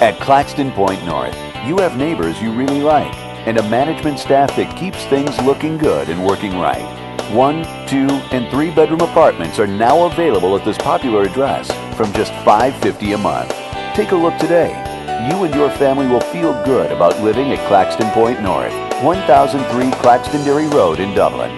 At Claxton Point North, you have neighbors you really like and a management staff that keeps things looking good and working right. 1, 2, and 3-bedroom apartments are now available at this popular address from just $550 a month. Take a look today. You and your family will feel good about living at Claxton Point North, 1003 Claxtonderry Road in Dublin.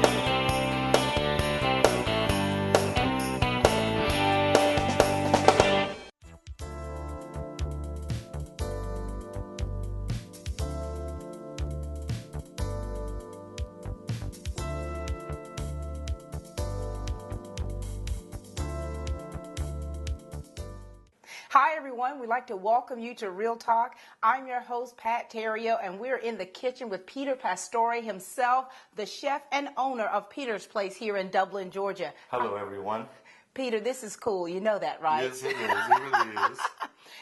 Hi everyone, we'd like to welcome you to Real Talk. I'm your host, Pat Terrio, and we're in the kitchen with Peter Pastore himself, the chef and owner of Peter's Place here in Dublin, Georgia. Hello everyone. Peter, this is cool. You know that, right? Yes, it is. It really is.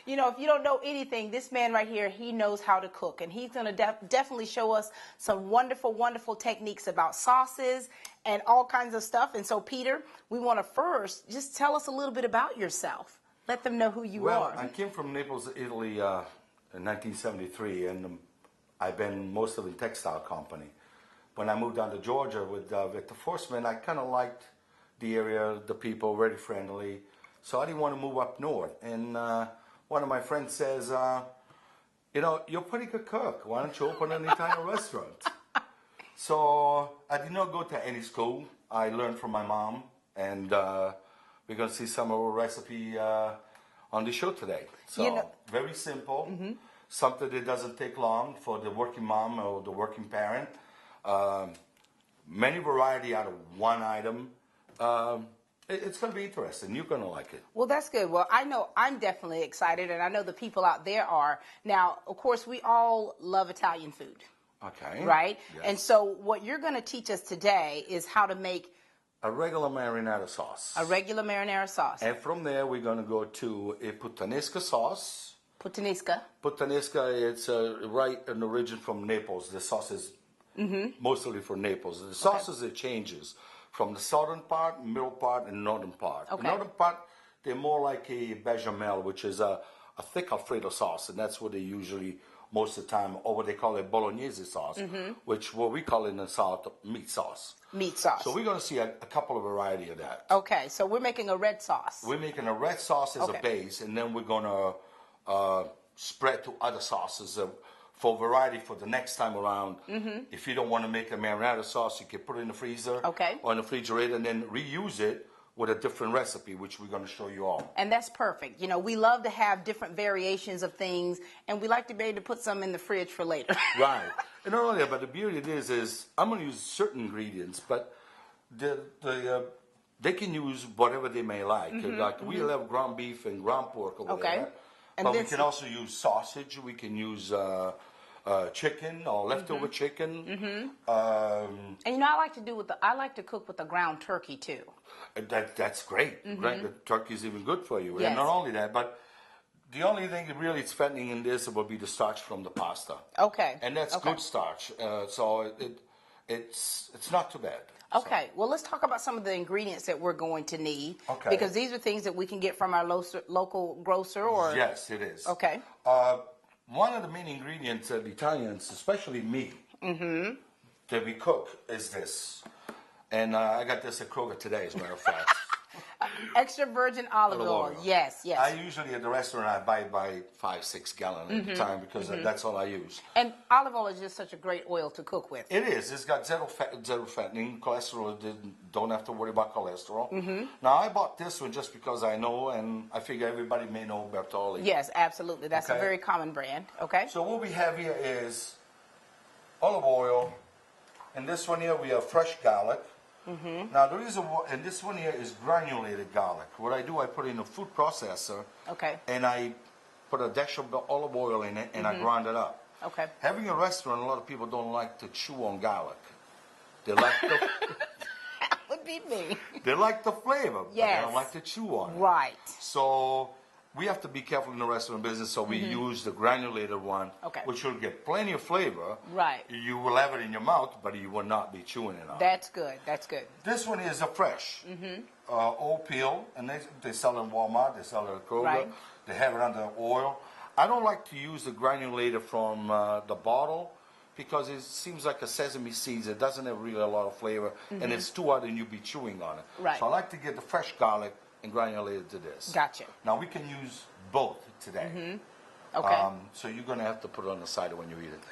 You know, if you don't know anything, this man right here, he knows how to cook, and he's going to definitely show us some wonderful, wonderful techniques about sauces and all kinds of stuff. And so, Peter, we want to first just tell us a little bit about yourself. Let them know who you are. Well, I came from Naples, Italy in 1973, and I've been mostly in textile company. When I moved down to Georgia with Victor Forsman, I kind of liked the area, the people, very friendly. So I didn't want to move up north. And one of my friends says, you know, you're a pretty good cook. Why don't you open an Italian restaurant? So I did not go to any school. I learned from my mom, and we're going to see some of our recipe on the show today. So, you know, very simple, something that doesn't take long for the working mom or the working parent. Many variety out of one item. It's going to be interesting. You're going to like it. Well, that's good. Well, I know I'm definitely excited, and I know the people out there are. Now, of course, we all love Italian food. Okay. Right? Yes. And so what you're going to teach us today is how to make a regular marinara sauce. A regular marinara sauce. And from there, we're going to go to a puttanesca sauce. Puttanesca. Puttanesca, it's right an origin from Naples. The sauce is mostly from Naples. The sauces, it changes from the southern part, middle part, and northern part. Okay. The northern part, they're more like a bechamel, which is a thick Alfredo sauce, and that's what they usually, most of the time, or what they call a bolognese sauce, which what we call in the South, meat sauce. Meat sauce. So we're going to see a couple of variety of that. Okay, so we're making a red sauce. We're making a red sauce as a base, and then we're going to spread to other sauces for variety for the next time around. If you don't want to make a marinara sauce, you can put it in the freezer or in the refrigerator and then reuse it with a different recipe, which we're going to show you all. And that's perfect. You know, we love to have different variations of things, and we like to be able to put some in the fridge for later. Right. And not only that, but the beauty of this is I'm going to use certain ingredients, but they can use whatever they may like. Like we love ground beef and ground pork over there. And but we can also use sausage. We can use chicken or leftover chicken. And you know, I like to cook with the ground turkey too. That's great. Right? The turkey is even good for you. Yes. And not only that, but the only thing that really is fattening in this will be the starch from the pasta. Okay. And that's good starch. So it's not too bad. Okay, well, let's talk about some of the ingredients that we're going to need. Okay. Because these are things that we can get from our local grocer or... Yes, it is. Okay. One of the main ingredients that the Italians, especially me, that we cook is this. And I got this at Kroger today, as a matter of fact. Extra virgin olive oil. Yes, yes. I usually at the restaurant I buy 5-6 gallons at a time because that's all I use. And olive oil is just such a great oil to cook with. It is. It's got zero fattening, cholesterol. Don't have to worry about cholesterol. Now I bought this one just because I know, and I figure everybody may know Bertolli. Yes, absolutely. That's a very common brand. Okay. So what we have here is olive oil, and this one here we have fresh garlic. Now the reason why, and this one here is granulated garlic. What I do, I put it in a food processor. Okay. And I put a dash of olive oil in it, and I grind it up. Okay. Having a restaurant, a lot of people don't like to chew on garlic. They like the. That would be me. They like the flavor, but they don't like to chew on it. Right. So we have to be careful in the restaurant business, so we use the granulated one, which will get plenty of flavor. Right. You will have it in your mouth, but you will not be chewing it on. That's good. That's good. This one is a fresh, all peel, and they sell it in Walmart, they sell it at Kroger. Right. They have it under oil. I don't like to use the granulated from the bottle because it seems like a sesame seeds. It doesn't have really a lot of flavor, and it's too hot and you'll be chewing on it. Right. So I like to get the fresh garlic and granulated to this. Gotcha. Now we can use both today. Okay. So you're going to have to put it on the side when you eat it.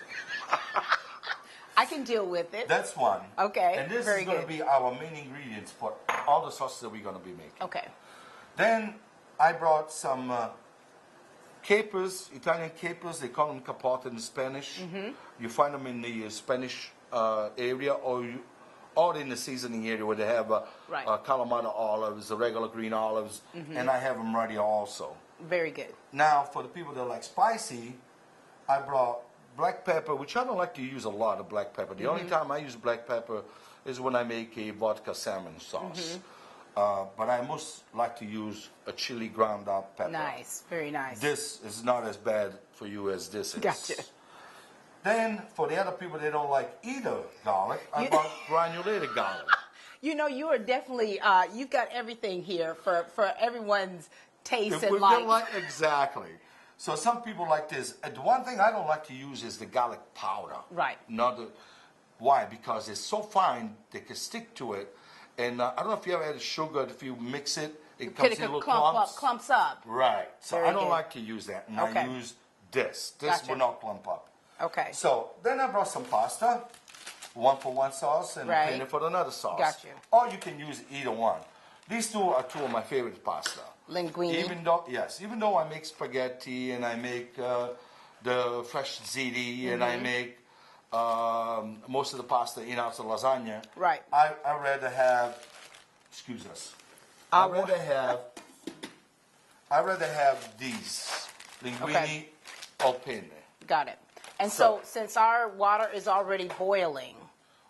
I can deal with it. That's one. Okay, And this very is going good. to be our main ingredients for all the sauces that we're going to be making. Okay. Then I brought some capers, Italian capers. They call them capote in Spanish. You find them in the Spanish area or in the seasoning area where they have Right. Kalamata olives, the regular green olives, and I have them ready also. Very good. Now, for the people that like spicy, I brought black pepper, which I don't like to use a lot of black pepper. The only time I use black pepper is when I make a vodka salmon sauce. But I most like to use a chili ground up pepper. Nice. Very nice. This is not as bad for you as this is. Gotcha. Then, for the other people that don't like either garlic, I brought granulated garlic. You know, you are definitely, you've got everything here for everyone's taste If and we like. like exactly. So some people like this. The one thing I don't like to use is the garlic powder. Right. Not the, why? Because it's so fine they can stick to it. And I don't know if you ever had sugar. If you mix it, it comes in little clumps. Clumps up. Right. So Very I don't good. like to use that. And Okay. I use this. This Gotcha. will not clump up. Okay. So then I brought some pasta, one for one sauce and Right. penne for another sauce. Gotcha. Or you can use either one. These two are two of my favorite pasta. Linguine. Even though I make spaghetti and I make the fresh ziti and I make most of the pasta in house lasagna. Right. I rather have. Excuse us. I rather have these linguine Okay. or penne. Got it. And so, since our water is already boiling,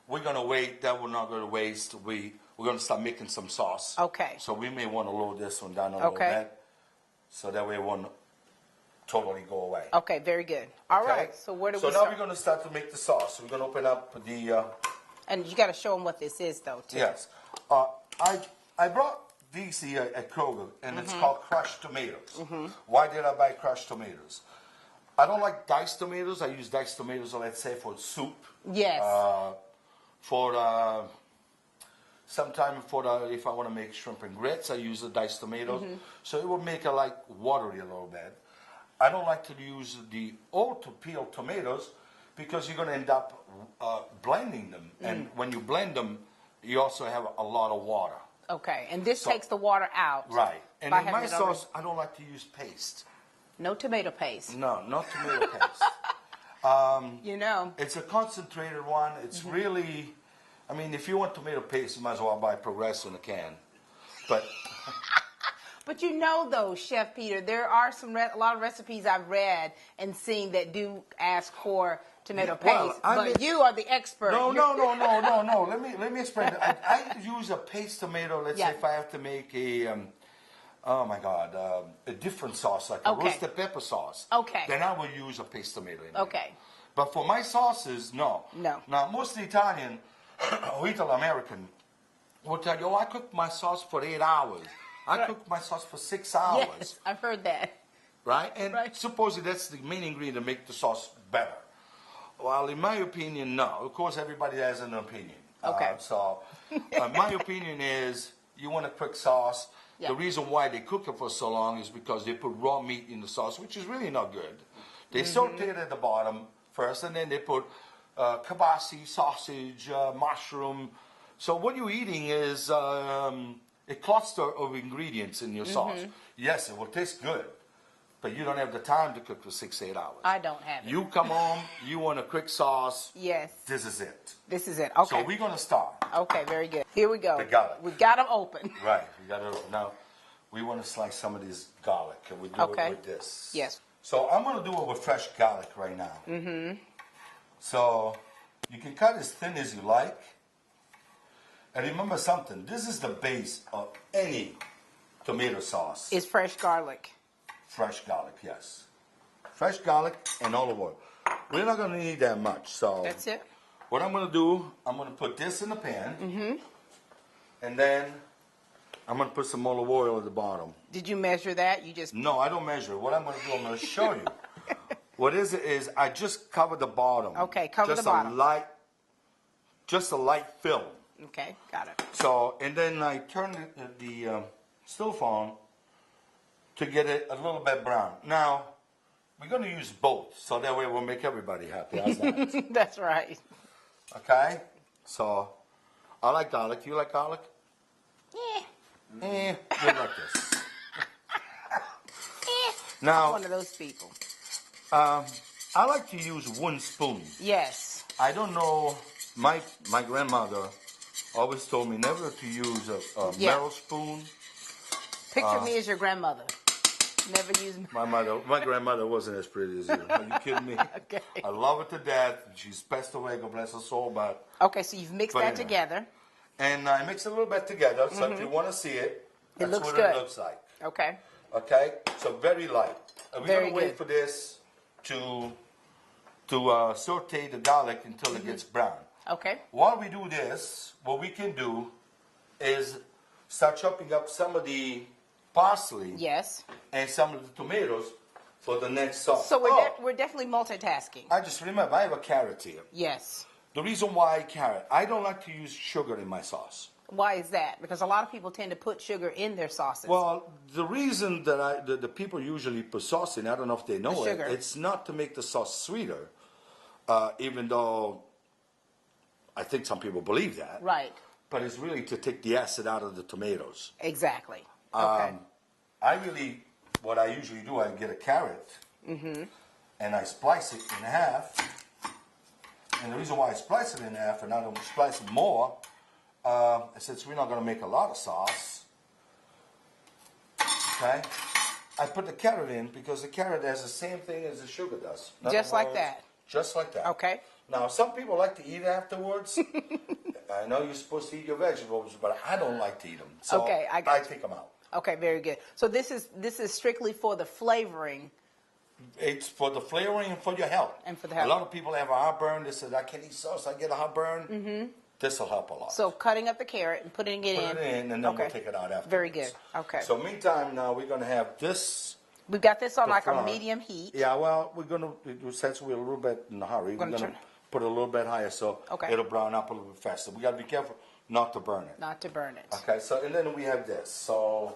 We're gonna wait. That we're not gonna waste. We're gonna start making some sauce. Okay. So we may want to load this one down a little Okay. bit, so that way it won't totally go away. okay, very good. All right. Okay? So where do So we now start? we're gonna start to make the sauce. We're gonna open up the. And you got to show them what this is, though, too. Yes. I brought these here at Kroger, and it's called crushed tomatoes. Why did I buy crushed tomatoes? I don't like diced tomatoes. I use diced tomatoes, let's say, for soup. Yes. For sometime if I want to make shrimp and grits, I use the diced tomatoes. So it will make it like watery a little bit. I don't like to use the old peeled tomatoes because you're going to end up blending them. And when you blend them, you also have a lot of water. Okay. And this takes the water out. Right. And by in my having it already- sauce, I don't like to use paste. No tomato paste. No, not tomato paste. You know. It's a concentrated one. It's really, I mean, if you want tomato paste, you might as well buy Progresso in a can. But But you know, though, Chef Peter, there are a lot of recipes I've read and seen that do ask for tomato Yeah, well, paste. I But mean- you are the expert. no. You're- Let me explain. I use a paste tomato. Let's Yeah. say if I have to make a different sauce, like a Okay. roasted pepper sauce. Okay. Then I will use a paste tomato. In there. Okay. But for my sauces, no. No. Now, most Italian or Italo-American will tell you, oh, I cook my sauce for 8 hours. I cook my sauce for 6 hours. Yes, I've heard that. Right? And Right. supposedly that's the main ingredient to make the sauce better. Well, in my opinion, no. Of course, everybody has an opinion. Okay. My opinion is you want a quick sauce. Yeah. The reason why they cook it for so long is because they put raw meat in the sauce, which is really not good. They saute it at the bottom first, and then they put kibasi, sausage, mushroom. So what you're eating is a cluster of ingredients in your sauce. Yes, it will taste good, but you don't have the time to cook for 6-8 hours. I don't have it. You come home, you want a quick sauce. Yes. This is it. This is it. Okay. So we're gonna start. Okay, very good. Here we go. The garlic. We got them open. Right. We gotta now. We want to slice some of this garlic, and we do Okay. it with this. Yes. So I'm gonna do it with fresh garlic right now. Mm-hmm. So you can cut as thin as you like. And remember something. This is the base of any tomato sauce. It's fresh garlic. Fresh garlic, yes. Fresh garlic and olive oil. We're not gonna need that much. So That's it. what I'm gonna do, I'm gonna put this in the pan. Mm-hmm. And then I'm going to put some olive oil at the bottom. Did you measure that? You just... No, I don't measure it. What I'm going to do, I'm going to show you. What is it is I just cover the bottom. Okay, cover just the bottom. Just a light film. Okay, got it. So, and then I turn the stove on to get it a little bit brown. Now, we're going to use both, so that way we'll make everybody happy. How's that? That's right. Okay? So, I like garlic. You like garlic? Yeah. You like this. I'm Now, one of those people. I like to use one spoon. Yes. I don't know, my grandmother always told me never to use a metal spoon. Picture me as your grandmother. Never use... My grandmother wasn't as pretty as you. Are you kidding me? Okay. I love her to death. She's passed away, God bless her soul, but... Okay, so you've mixed that anyway. together. And I mix it a little bit together, so if you want to see it, that's looks what good. it looks like. Okay. Okay? So very light. And we're Very going to wait good. for this to saute the garlic until it gets brown. Okay. While we do this, what we can do is start chopping up some of the parsley Yes. and some of the tomatoes for the next sauce. So we're definitely multitasking. I just remember, I have a carrot here. Yes. The reason why carrot, I don't like to use sugar in my sauce. Why is that? Because a lot of people tend to put sugar in their sauces. Well, the reason that the people usually put sauce in, I don't know if they know The it, sugar. it's not to make the sauce sweeter, even though I think some people believe that. Right. But it's really to take the acid out of the tomatoes. Exactly. Okay. What I usually do, I get a carrot and I splice it in half. And the reason why I splice it in half and I don't splice it more, since we're not going to make a lot of sauce, okay, I put the carrot in because the carrot has the same thing as the sugar does. In other Just like words, that. Just like that. Okay. Now, some people like to eat afterwards. I know you're supposed to eat your vegetables, but I don't like to eat them. So Okay, I got you. take them out. Okay, very good. So this is strictly for the flavoring. It's for the flavoring and for your health. And for the health. A lot of people have a heartburn. They say, I can't eat sauce. I get a heartburn. Mm-hmm. This will help a lot. So cutting up the carrot and putting it Put it in, and then we'll take it out afterwards. Very good. Okay. So meantime, now we're going to have this. We've got this on the like a front. medium heat. Yeah, well, we're going to, since we're a little bit in a hurry, we're Gonna going to turn- put it a little bit higher so Okay. it'll brown up a little bit faster. We got to be careful not to burn it. Not to burn it. Okay, so, and then we have this. So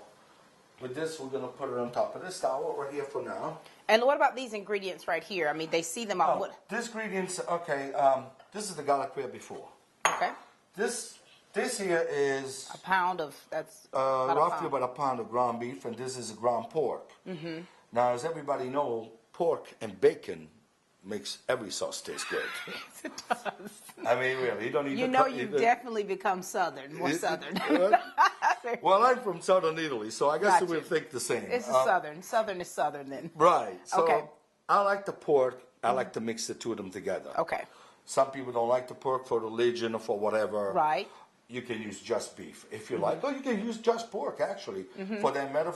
with this, we're going to put it on top of this towel right here for now. And what about these ingredients right here? I mean, they see them on what? These ingredients, okay, this is the garlic we had before. Okay. This here is A pound of, that's about a roughly pound. about a pound of ground beef, and this is ground pork. Mm-hmm. Now, as everybody knows, pork and bacon makes every sauce taste good. It does. I mean, really, you don't need You to know cut- you've definitely become Southern, more Southern. Well, I'm from southern Italy, so I guess Gotcha. we'll think the same. This is Southern. Southern is Southern then. Right. So Okay. I like the pork. I like to mix the two of them together. Okay. Some people don't like the pork for religion or for whatever. Right. You can use just beef if you like. Or you can use just pork, actually. For that matter,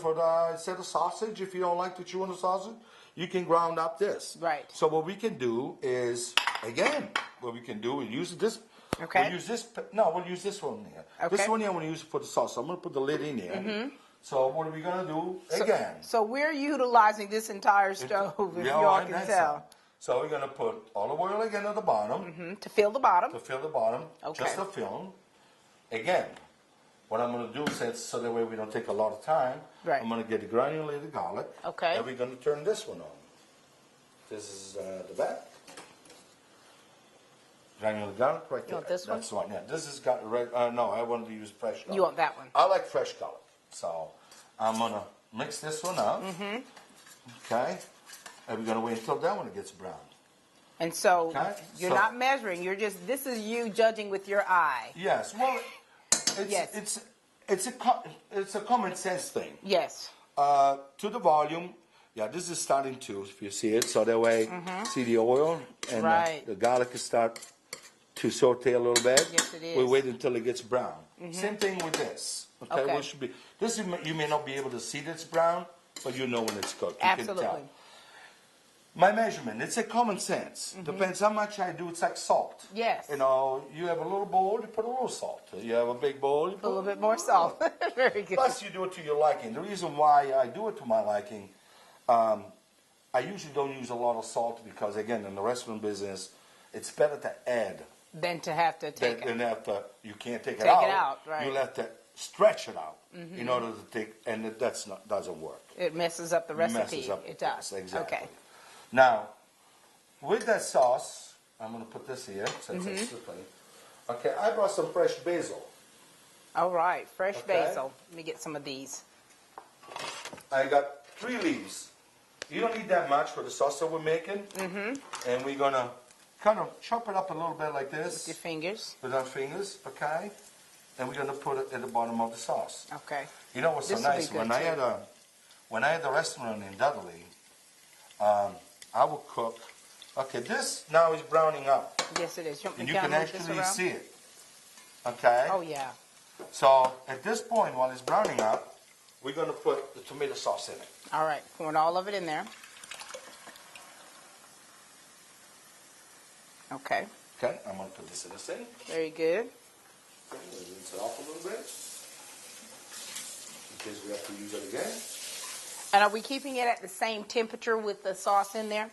instead of sausage, if you don't like to chew on the sausage, you can ground up this. Right. So what we can do is, again, what we can do, we use this. Okay. We'll use this. No, we'll use this one here. Okay. This one here I'm going to use it for the sauce. So I'm going to put the lid in here. So what are we going to do? Again. So we're utilizing this entire stove, if Yeah, y'all and can then tell. some. So we're going to put olive oil again at the bottom To fill the bottom. to fill the bottom, Okay. just to film. Again, what I'm going to do, so that way we don't take a lot of time, Right. I'm going to get the granulated garlic. Okay. And we're going to turn this one on. This is the back. Granulated garlic right there. want this one? That's the one. Yeah, this has got red. No, I wanted to use fresh garlic. You want that one? I like fresh garlic. So I'm going to mix this one up. Okay. And we're going to wait until that one gets brown. And so Okay, you're so- not measuring. You're just, this is you judging with your eye. Yes. Well, Yes. it's a common sense thing. Yes. To the volume, yeah, this is starting to, if you see it, so that way, see the oil and Right. the garlic is start to saute a little bit. Yes, it We is. wait until it gets brown. Same thing with this. Okay, Okay. What should be you may not be able to see that it's brown, but you know when it's cooked. You can Absolutely. tell. My measurement, it's a common sense. Depends how much I do. It's like salt. Yes. You know, you have a little bowl, you put a little salt. You have a big bowl, you A little bit more salt. Very good. Plus, you do it to your liking. The reason why I do it to my liking, I usually don't use a lot of salt because, again, in the restaurant business, it's better to add Than to have to take it. than have to. You can't take it Take out. it out, right. You'll have to stretch it out in order to take, and that's not doesn't work. It messes up the recipe. Messes up the It does. taste, exactly. Okay. Now, with that sauce, I'm going to put this here since it's slippery. Okay, I brought some fresh basil. All right. Fresh Okay. basil. Let me get some of these. I got 3 leaves. You don't need that much for the sauce that we're making. And we're going to kind of chop it up a little bit like this. With your fingers. With our fingers, okay? And we're going to put it at the bottom of the sauce. Okay. You know what's so This will be nice? good, When I too. had the restaurant in Dudley, I would cook. Okay, this now is browning up, Yes, it is. You want me and to you kind can of move this actually around? see it. Okay. Oh, yeah. So at this point, while it's browning up, we're going to put the tomato sauce in it. All right. Pouring all of it in there. Okay. Okay, I'm going to put this in the sink. Very good. Okay, we'll rinse it off a little bit in case we have to use it again. And are we keeping it at the same temperature with the sauce in there?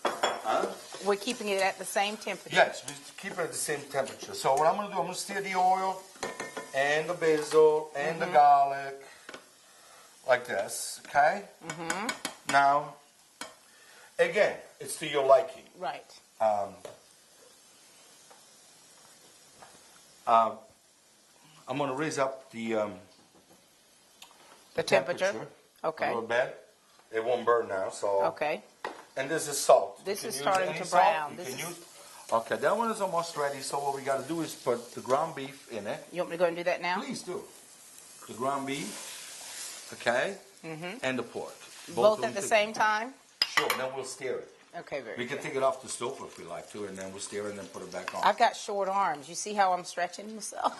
Huh? We're keeping it at the same temperature. Yes, we keep it at the same temperature. So what I'm going to do, I'm going to stir the oil and the basil and the garlic like this, okay? Now, again, it's to your liking. Right. I'm going to raise up the Temperature. a Okay. little bit. It won't burn now, so. Okay. And this is salt. This You is can starting use any to salt. brown. You This can is- use. Okay, that one is almost ready. So what we got to do is put the ground beef in it. You want me to go and do that now? Please do. The ground beef, okay, and the pork. Both of at them the same time? Sure. Then we'll stir it. Okay, very We can good. take it off the stove if we like to, and then we'll stir it and then put it back on. I've got short arms. You see how I'm stretching myself?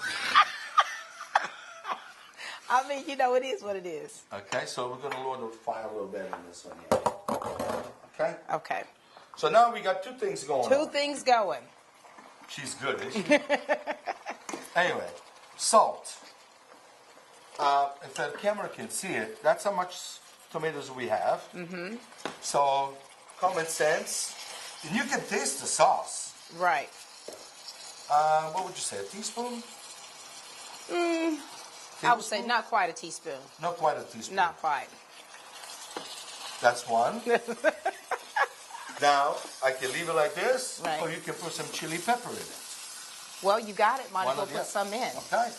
I mean, you know, it is what it is. Okay, so we're going to lower the fire a little bit on this one here. Okay. Okay. So now we got 2 things going Two on. things going. She's good, isn't she? Anyway, salt. If the camera can see it, that's how much tomatoes we have. So, common sense. And you can taste the sauce. Right. What would you say, a teaspoon? I would say not quite a teaspoon. Not quite a teaspoon. Not quite. That's one. Now, I can leave it like this, Right. or you can put some chili pepper in it. Well, you got it. Might One as well or the put other. some in. Okay.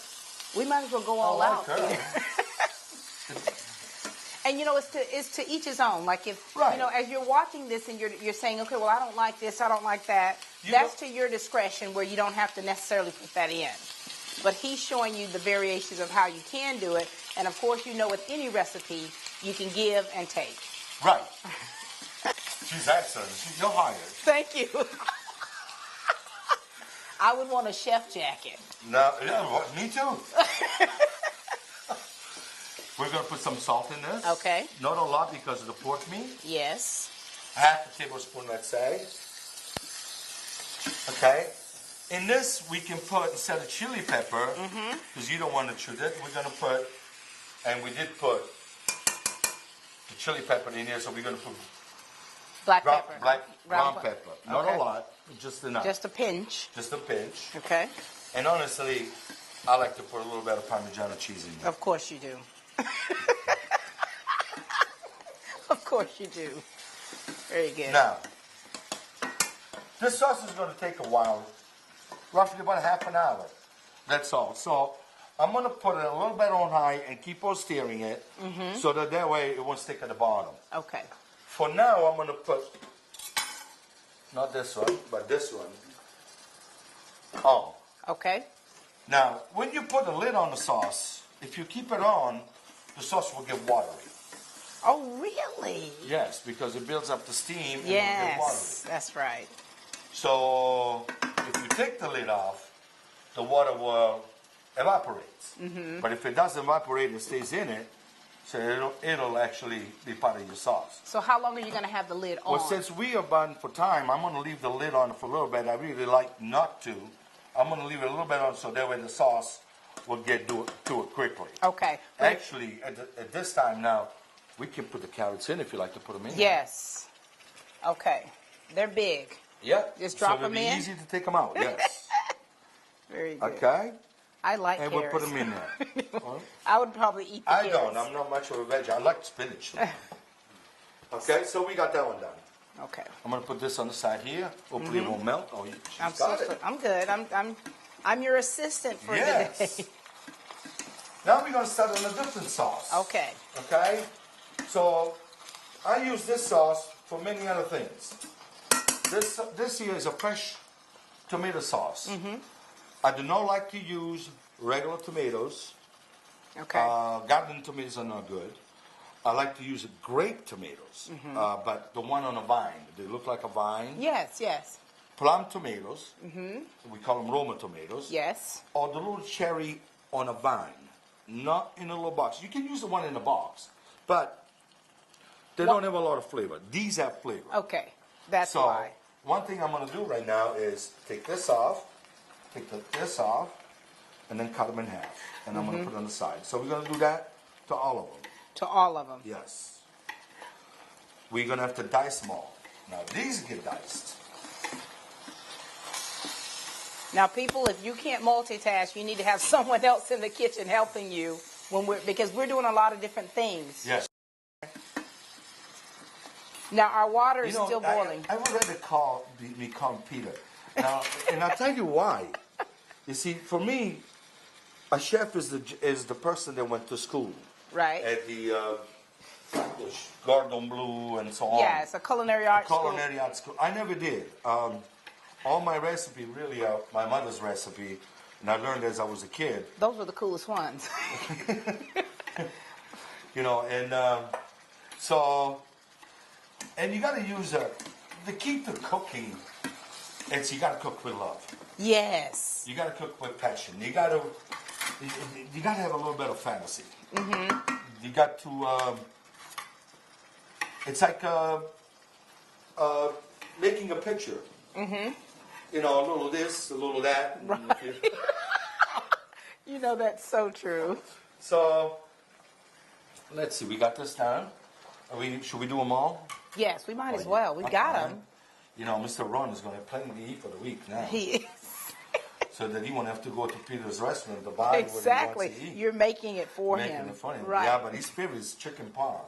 We might as well go all out. Okay. And you know, it's to each his own. Like if Right. you know, as you're watching this and you're saying, okay, well, I don't like this, I don't like that. You That's don't- to your discretion, where you don't have to necessarily put that in. But he's showing you the variations of how you can do it, and of course, you know, with any recipe, you can give and take. Right. She's excellent. You're hired. Thank you. I would want a chef jacket. No, yeah, me too. We're going to put some salt in this. Okay. Not a lot because of the pork meat. Yes. Half a tablespoon, let's say. Okay. In this, we can put, instead of chili pepper, because you don't want to chew it, we're going to put, and we did put the chili pepper in here, so we're going to put Black pepper. ground pepper. Not Okay. a lot, but just enough. Just a pinch. Just a pinch. Okay. And honestly, I like to put a little bit of Parmigiano cheese in there. Of course you do. Of course you do. Very good. Now, this sauce is going to take a while, roughly about half an hour. That's all. So I'm going to put it a little bit on high and keep on stirring it, so that way it won't stick at the bottom. Okay. For now, I'm going to put, not this one, but this one, on. Okay. Now, when you put a lid on the sauce, if you keep it on, the sauce will get watery. Oh, really? Yes, because it builds up the steam and it will get watery. Yes, that's right. So if you take the lid off, the water will evaporate. But if it doesn't evaporate and stays in it, so it'll actually be part of your sauce. So how long are you going to have the lid on? Well, since we are bun for time, I'm going to leave the lid on for a little bit. I really like not to. I'm going to leave it a little bit on so that way the sauce will get to it quickly. Okay. Actually, at this time now, we can put the carrots in if you like to put them in. Yes. Okay. They're big. Yeah. Just drop so them it'll be in? easy to take them out, yes. Very good. Okay? I like And carrots. we'll put them in there. I would probably eat the I carrots. don't. I'm not much of a veg. I like spinach. Okay, so we got that one done. Okay. I'm going to put this on the side here. Hopefully it won't melt. Oh, she's I'm got it. I'm good. I'm your assistant for today. Now we're going to start on a different sauce. Okay. Okay? So I use this sauce for many other things. This here is a fresh tomato sauce. I do not like to use regular tomatoes. Okay. Garden tomatoes are not good. I like to use grape tomatoes, but the one on a vine. They look like a vine. Yes, yes. Plum tomatoes. We call them Roma tomatoes. Yes. Or the little cherry on a vine, not in a little box. You can use the one in the box, but they don't have a lot of flavor. These have flavor. Okay. That's So why. one thing I'm going to do right now is take this off, this off, and then cut them in half. And I'm going to put it on the side. So we're going to do that to all of them. To all of them. Yes. We're going to have to dice them all. Now these get diced. Now, people, if you can't multitask, you need to have someone else in the kitchen helping you because we're doing a lot of different things. Yes. Now, our water is still boiling. I would rather be called Peter. Now, and I'll tell you why. You see, for me, a chef is the person that went to school. Right. At the Gordon Bleu and so on. Yes, a culinary arts school. Culinary arts school. I never did. All my recipe really are my mother's recipe, and I learned as I was a kid. Those were the coolest ones. You know, and and you got to use the key to cooking. Is you got to cook with love. Yes. You got to cook with passion. You got to have a little bit of fantasy. You got to. It's like making a picture. You know, a little this, a little that. Right. You know, that's so true. So let's see. We got this down. Should we do them all? Yes, we might as well. We got them. You know, Mr. Ron is going to have plenty to eat for the week now. He is. So that he won't have to go to Peter's restaurant to buy Exactly. what he wants to eat. You're making it for him. Making it for him. Right. Yeah, but his favorite is chicken parm.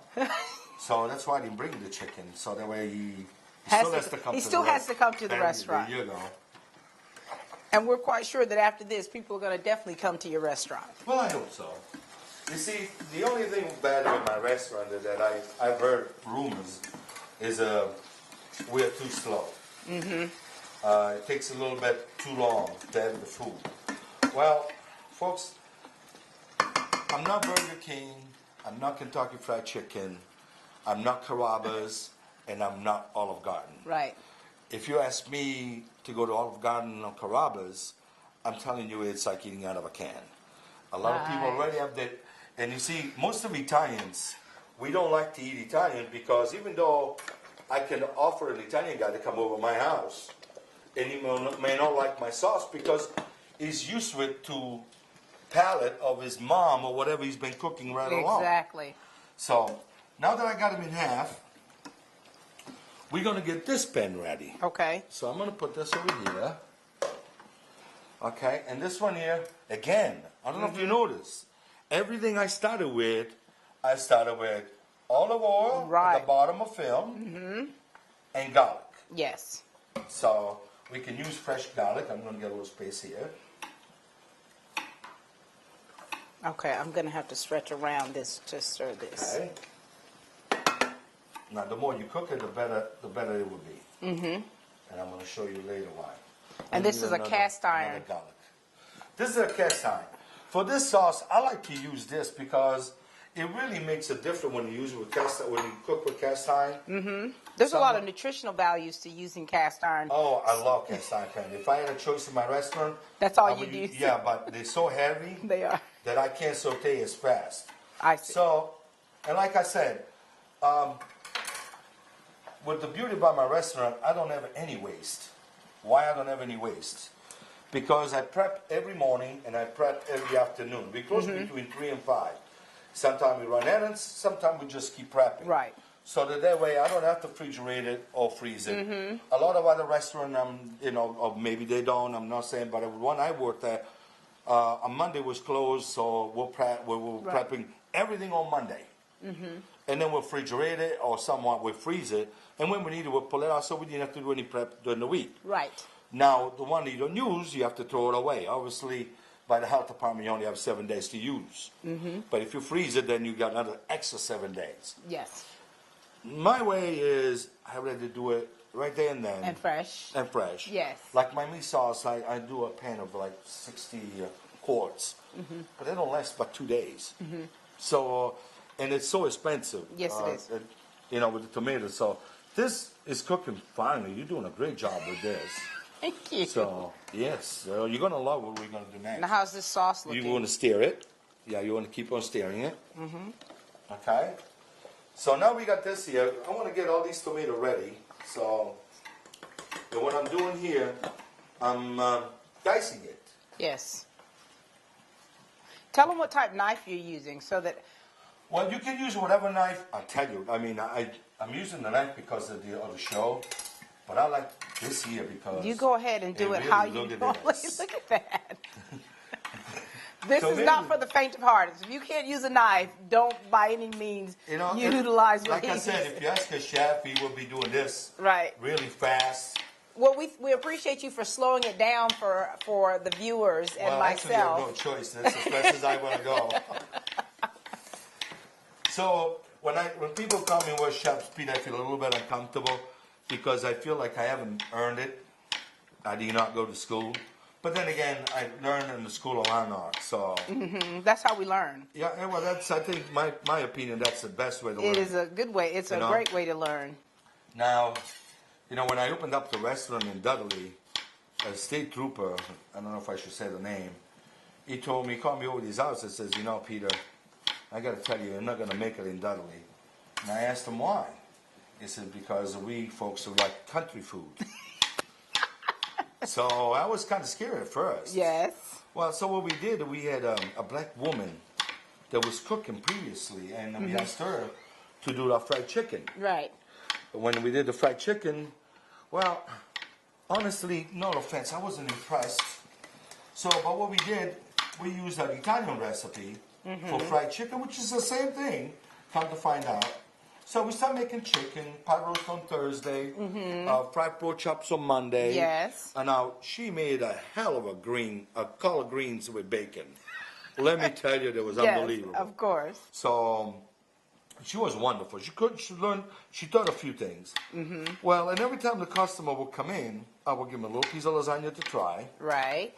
So that's why I didn't bring the chicken. So that way he still has to come he to still the has to come to the And restaurant. There you go. And we're quite sure that after this, people are going to definitely come to your restaurant. Well, I hope so. You see, the only thing bad with my restaurant is that I've heard rumors is we're too slow. It takes a little bit too long to have the food. Well, folks, I'm not Burger King, I'm not Kentucky Fried Chicken, I'm not Carrabba's, and I'm not Olive Garden. Right. If you ask me to go to Olive Garden or Carrabba's, I'm telling you it's like eating out of a can. A lot of people already have that. And you see, most of Italians, we don't like to eat Italian because even though I can offer an Italian guy to come over my house, and he may not like my sauce because he's used to it to palate of his mom or whatever he's been cooking right along. Exactly. So now that I got him in half, we're going to get this pan ready. Okay. So I'm going to put this over here. Okay, and this one here, again, I don't know if you noticed, everything I started with olive oil at the bottom of film and garlic. Yes. So we can use fresh garlic. I'm going to get a little space here. Okay, I'm going to have to stretch around this to stir this. Okay. Now, the more you cook it, the better it will be. And I'm going to show you later why. And this is a cast iron. Another garlic. This is a cast iron. For this sauce, I like to use this because it really makes a difference when you use it with when you cook with cast iron. There's a lot of nutritional values to using cast iron. Oh, I love cast iron pan. If I had a choice in my restaurant, That's all I you would do. Yeah, but they're so heavy They are. that I can't saute as fast. I see. So And like I said, with the beauty about my restaurant, I don't have any waste. Why I don't have any waste? Because I prep every morning and I prep every afternoon. We close between 3 and 5. Sometimes we run errands, sometimes we just keep prepping. Right. So that way I don't have to refrigerate it or freeze it. A lot of other restaurants, or maybe they don't, I'm not saying, but the one I worked at, on Monday was closed, so we're prepping everything on Monday. And then we'll refrigerate it or somewhat we'll freeze it. And when we need it, we'll pull it out so we didn't have to do any prep during the week. Right. Now, the one that you don't use, you have to throw it away. Obviously, by the health department, you only have 7 days to use. But if you freeze it, then you got another extra 7 days. Yes. My way is I rather do it right there and then. And fresh. And fresh. Yes. Like my meat sauce, I do a pan of like 60 quarts. But they don't last but 2 days. So, and it's so expensive. Yes, it is. With the tomatoes. So this is cooking finely. You're doing a great job with this. Thank you. So, yes, you're going to love what we're going to do next. Now, how's this sauce looking? You want to stir it. Yeah, you want to keep on stirring it. Okay. So now we got this here. I want to get all these tomatoes ready. So, and what I'm doing here, I'm dicing it. Yes. Tell them what type of knife you're using so that... Well, you can use whatever knife. I'll tell you. I mean, I'm using the knife because of the show, but I like this here because... You go ahead and do it really, how you look at normally... this. Look at that. This So is maybe- not for the faint of heart. If you can't use a knife, don't by any means utilize what like I he's said, using. if you ask a chef, he will be doing this Right. really fast. Well, we appreciate you for slowing it down for the viewers and Well, actually, I have myself. no choice. That's as fast as I want to go. So when people call me with Chef Pete, I feel a little bit uncomfortable because I feel like I haven't earned it. I did not go to school. But then again, I learned in the School of Fine Arts, so... That's how we learn. Yeah, well, that's, I think, my opinion, that's the best way to learn. It is a good way. It's a great way to learn. Now, when I opened up the restaurant in Dudley, a state trooper, I don't know if I should say the name, he told me, he called me over to his house and says, Peter, I got to tell you, you're not going to make it in Dudley. And I asked him why. He said, because we folks who like country food. So I was kind of scared at first. Yes. Well, so what we did, we had a black woman that was cooking previously, and we asked her to do our fried chicken. Right. When we did the fried chicken, well, honestly, no offense, I wasn't impressed. So, but what we did, we used an Italian recipe for fried chicken, which is the same thing, come to find out. So we started making chicken, pot roast on Thursday, fried pork chops on Monday. Yes. And now she made a hell of a collard greens with bacon. Let me tell you, that was unbelievable. Yes, of course. So she was wonderful. She taught a few things. Well, and every time the customer would come in, I would give them a little piece of lasagna to try, Right.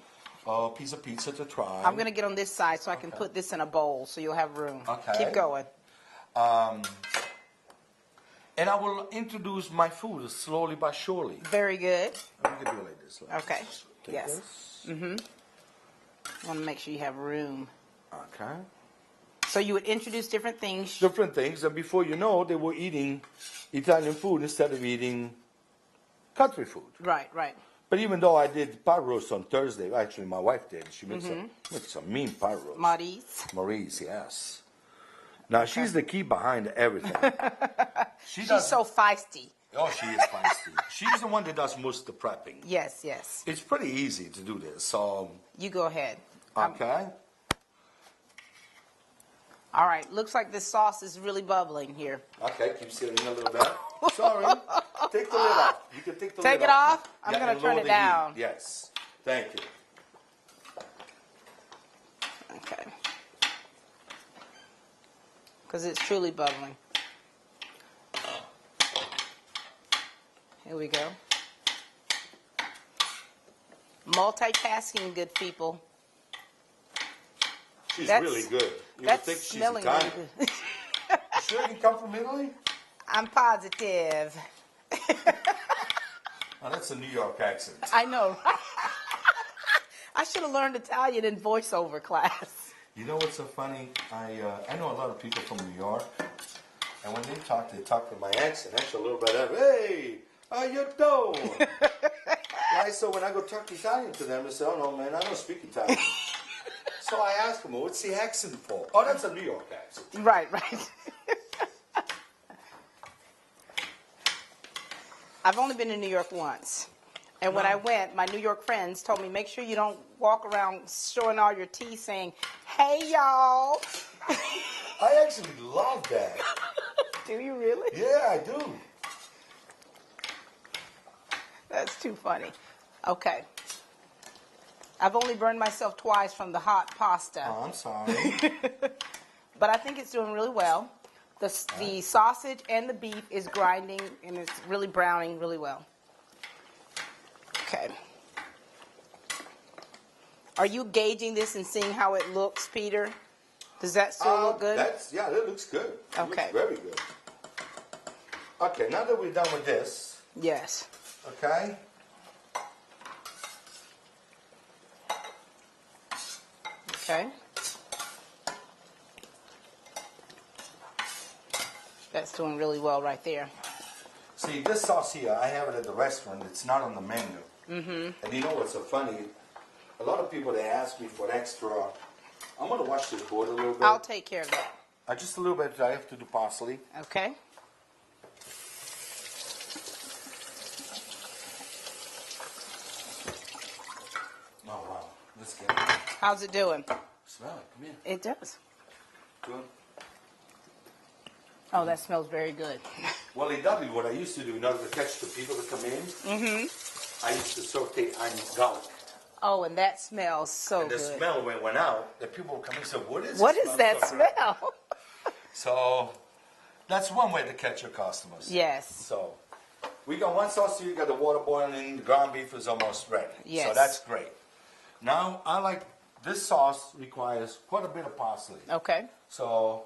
a piece of pizza to try. I'm going to get on this side so I can put this in a bowl so you'll have room. Okay. Keep going. And I will introduce my food slowly but surely. Very good. We can do it like this. Okay. Take Yes. this. Want to make sure you have room. Okay. So you would introduce different things. Different things, and before you know, they were eating Italian food instead of eating country food. Right, right. But even though I did pot roast on Thursday, actually my wife did. She made some mean pot roast. Maurice, yes. Now she's the key behind everything. She's so feisty. Oh, she is feisty. She's the one that does most of the prepping. Yes, yes. It's pretty easy to do this. So You go ahead. okay. All right. Looks like this sauce is really bubbling here. Okay, keep sitting a little bit. Sorry. Take the lid off. You can take the Take lid it off? I'm Yeah, gonna and turn lower it the down. heat. Yes. Thank you. Okay. Because it's truly bubbling. Here we go. Multitasking, good people. She's That's- really good. You would That's think she's smelling really Italian. good. Sure you come from Italy? I'm positive. Oh, that's a New York accent. I know. I should have learned Italian in voiceover class. You know what's so funny? I know a lot of people from New York, And when they talk with my accent, actually a little bit of, hey, how you doing? Right, so when I go talk Italian to them, they say, oh no, man, I don't speak Italian. So I ask them, what's the accent for? Oh, that's a New York accent. Right, right. I've only been to New York once. And when I went, my New York friends told me, make sure you don't walk around showing all your teeth saying, hey, y'all. I actually love that. Do you really? Yeah, I do. That's too funny. Okay. I've only burned myself twice from the hot pasta. Oh, I'm sorry. But I think it's doing really well. The sausage and the beef is grinding, and it's really browning really well. Okay. Are you gauging this and seeing how it looks, Peter? Does that still look good? Yeah, that looks good. It Okay. looks very good. Okay, now that we're done with this, Yes. okay? Okay. That's doing really well right there. See, this sauce here, I have it at the restaurant. It's not on the menu. Mm-hmm. And you know what's so funny? A lot of people, they ask me for extra. I'm going to wash this board a little bit. I'll take care of that. Just a little bit. I have to do parsley. Okay. Oh, wow. Let's get it. How's it doing? Smell it. Come here. It does. Good. Oh, that smells very good. Well, in W, what I used to do in order to catch the people that come in, I used to saute onion garlic. Oh, and that smells so And the good. smell when it went out, the people would come in and say, what is What this? is that smell? So that's one way to catch your customers. Yes. So we got one sauce here, you got the water boiling, the ground beef is almost ready. Yes. So that's great. Now I like, this sauce requires quite a bit of parsley. Okay. So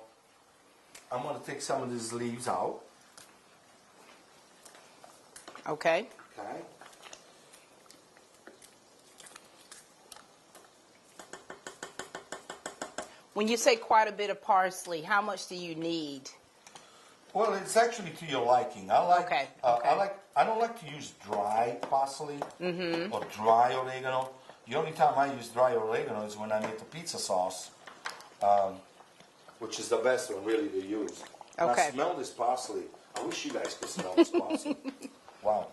I'm going to take some of these leaves out. Okay. Okay. When you say quite a bit of parsley, how much do you need? Well, it's actually to your liking. I like. Okay, I don't like to use dry parsley or dry oregano. The only time I use dry oregano is when I make the pizza sauce, which is the best one really to use. Okay. Now smell this parsley. I wish you guys could smell this parsley. Wow.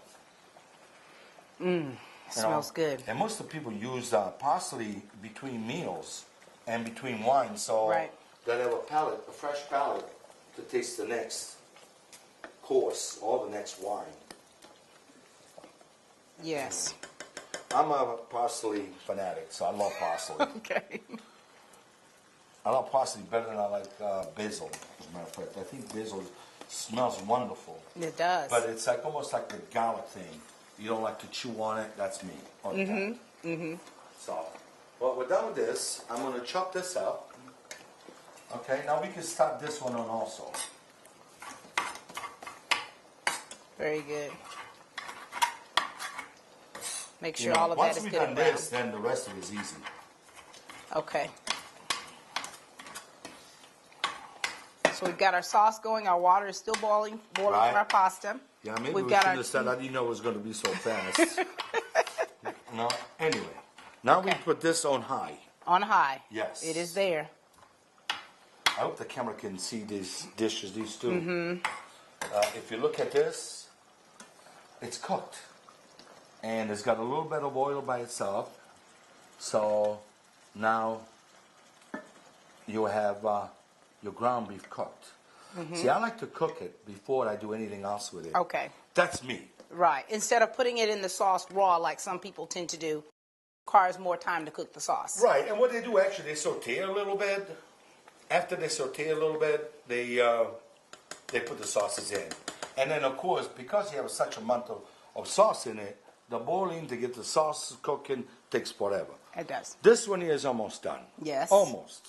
Smells good. And most of the people use parsley between meals and between wine, so Right. they have a fresh palate to taste the next course or the next wine. Yes. I'm a parsley fanatic, so I love parsley. Okay. I love parsley better than I like basil, as a matter of fact. I think basil smells wonderful. It does. But it's like almost like the garlic thing. You don't like to chew on it, that's me. So, well, we're done with this. I'm going to chop this up. Okay, now we can start this one on also. Very good. Make You sure know, all of that once is we've good done and brown. this, then the rest of it is easy. Okay. So we've got our sauce going. Our water is still boiling Right. from our pasta. Yeah, maybe We've we got should our have said I didn't know it was going to be so fast. No? Anyway, now we Okay. put this on high. on high. Yes. It is there. I hope the camera can see these dishes, these two. If you look at this, it's cooked. And it's got a little bit of oil by itself. So now you have your ground beef cooked. See, I like to cook it before I do anything else with it. Okay. That's me. Right. Instead of putting it in the sauce raw like some people tend to do, requires more time to cook the sauce. Right, and what they do actually, they saute a little bit. After they saute a little bit, they put the sauces in. And then, of course, because you have such a amount of sauce in it, the boiling to get the sauce cooking takes forever. It does. This one here is almost done. Yes. Almost.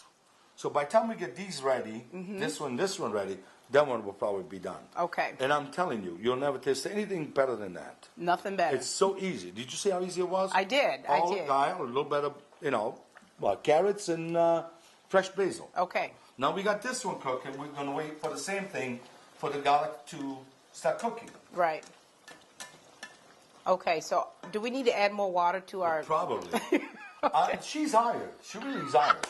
So by the time we get these ready, this one ready, that one will probably be done. Okay. And I'm telling you, you'll never taste anything better than that. Nothing better. It's so easy. Did you see how easy it was? I did. All I did. a little bit of, carrots and fresh basil. Okay. Now we got this one cooking. We're going to wait for the same thing for the garlic to start cooking. Right. Okay, so do we need to add more water to our... Probably. She's hired. She really is hired.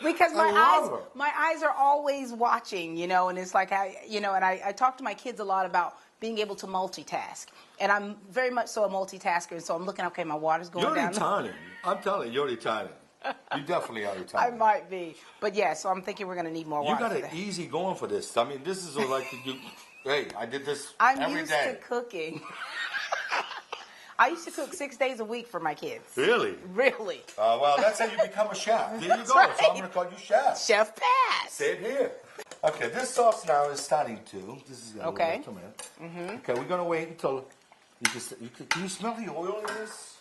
Because I love her. my eyes are always watching, you know, and it's like I talk to my kids a lot about being able to multitask. And I'm very much so a multitasker, and so I'm looking, okay, my water's going down. You're Italian. I'm telling you, you're Italian. You definitely are I Italian. might be. But yeah, so I'm thinking we're going to need more You water. got for it that. easy going for this. I mean, this is like you. Hey, I did this I'm every used day. to cooking. I used to cook 6 days a week for my kids. Really? Really. Well, that's how you become a chef. There you That's go. right. So I'm going to call you chef. Chef Pat. Same here. Okay, this sauce now is starting to. This is gonna Okay. Come in. Okay, we're gonna wait until can you smell the oil in this?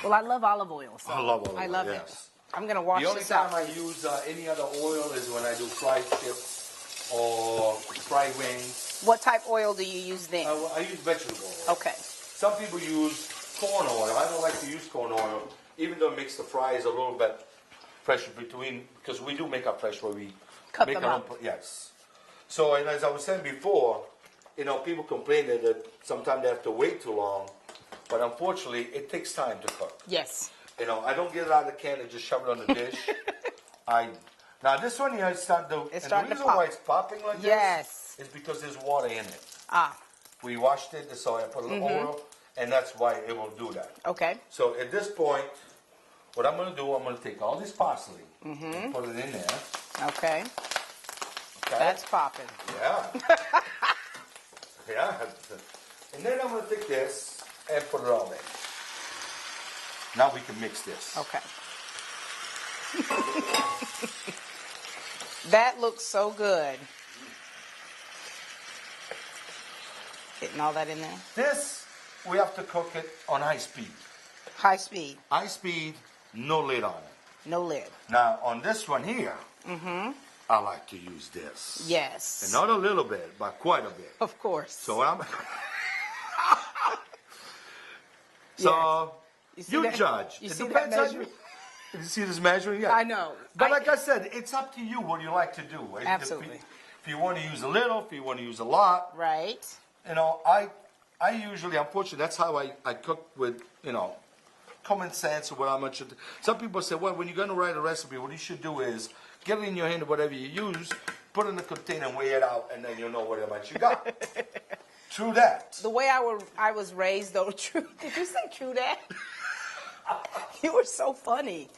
Well, I love olive oil. So I love olive I oil, love yes. it. I'm going to wash The only this time out. I use any other oil is when I do fried chips or fried wings. What type oil do you use then? I use vegetable oil. Okay. Some people use corn oil. I don't like to use corn oil, even though it makes the fries a little bit fresh between, because we do make our fresh where we Cut make them our up. own. Yes. So, and as I was saying before, you know, people complain that sometimes they have to wait too long, but unfortunately, it takes time to cook. Yes. You know, I don't get it out of the can and just shove it on the dish. Now this one here is starting to. It's and starting the to reason pop. why it's popping like Yes. this is because there's water in it. Ah, We washed it, so I put a little oil, and that's why it will do that. okay. So at this point, what I'm going to do, I'm going to take all this parsley and put it in there. Okay. Okay? That's popping. Yeah. Yeah. And then I'm going to take this and put it all in. Now we can mix this. Okay. That looks so good. Getting all that in there. This, we have to cook it on high speed. High speed, High speed, no lid on it. no lid. Now, on this one here, I like to use this. Yes. And not a little bit, but quite a bit. Of course. So I'm. So see you that- judge. You It see that depends on measurement? you see this measuring? Yeah. I know. But like I said, it's up to you what you like to do. Absolutely. If you want to use a little, if you want to use a lot, Right. you know, I usually, unfortunately, that's how I cook with, you know, common sense or what how much. Some people say, well, when you're going to write a recipe, what you should do is get it in your hand or whatever you use, put it in the container and weigh it out, and then you'll know what much you got. True that. The way I was raised, though, true. Did you say true that? You were so funny.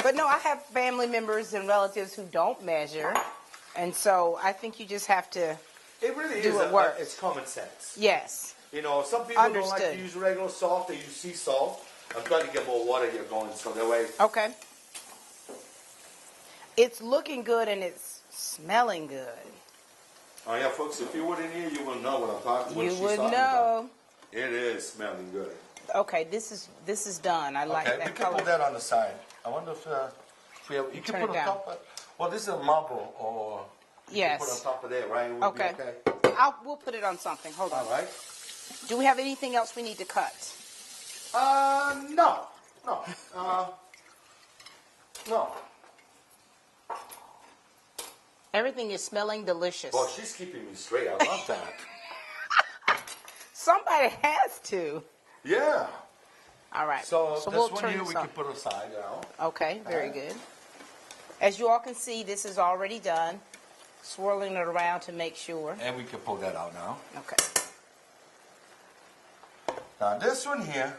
But no, I have family members and relatives who don't measure, and so I think you just have to. It really Do is. it work. It's common sense. Yes. You know, some people don't like Understood. to use regular salt. They use sea salt. I'm trying to get more water here going, so that way. Okay. It's looking good and it's smelling good. Oh yeah, folks. If you were in here, you would know what I'm talking. What You she's would talking know. about. It is smelling good. Okay, this is done. I like Okay, that we can color. put that on the side. I wonder if we have. You can Turn put it on down. top of. Well, this is a marble, or you Yes. can put on top of there, right? It would Okay. Be okay. We'll put it on something. Hold on. All right. Do we have anything else we need to cut? No. No. Everything is smelling delicious. Well, she's keeping me straight. I love that. Somebody has to. Yeah. All right. So this we'll one turn here this we on. can put aside now. Okay, very Alright. good. As you all can see, this is already done. Swirling it around to make sure. And we can pull that out now. Okay. Now this one here,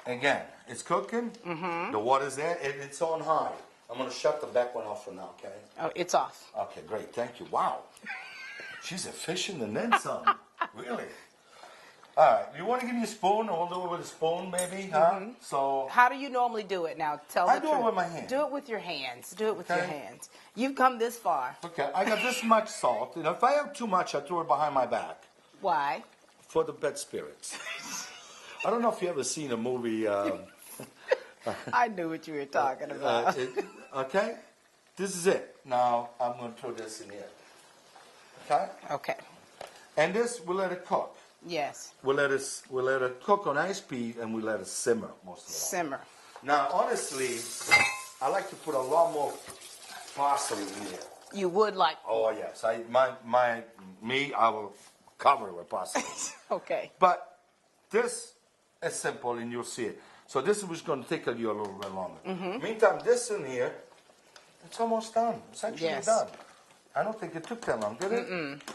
again, it's cooking. The water's there, and it's on high. I'm going to shut the back one off for now, okay? Oh, it's off. Okay, great. Thank you. Wow. She's efficient and then some. Really. All right. You want to give me a spoon? We'll do it with a spoon, maybe, huh? So, How do you normally do it now? Tell I the do it truth. with my hand. Do it with your hands. Do it with your Okay. hands. You've come this far. okay, I got this much salt. You know, if I have too much, I throw it behind my back Why? for the bad spirits. I don't know if you ever seen a movie. I knew what you were talking about. Okay, this is it. Now I'm going to throw this in here. Okay, Okay. and this we'll let it cook. Yes. We'll let it cook on high speed, and we let it simmer most of the time. Simmer. Now, honestly, I like to put a lot more parsley in here. You would like. Oh yes, I will cover it with pasta. Okay. But this is simple, and you'll see it. So this is going to take you a little bit longer. Meantime, this in here, it's almost done. It's actually done. I don't think it took that long, did it?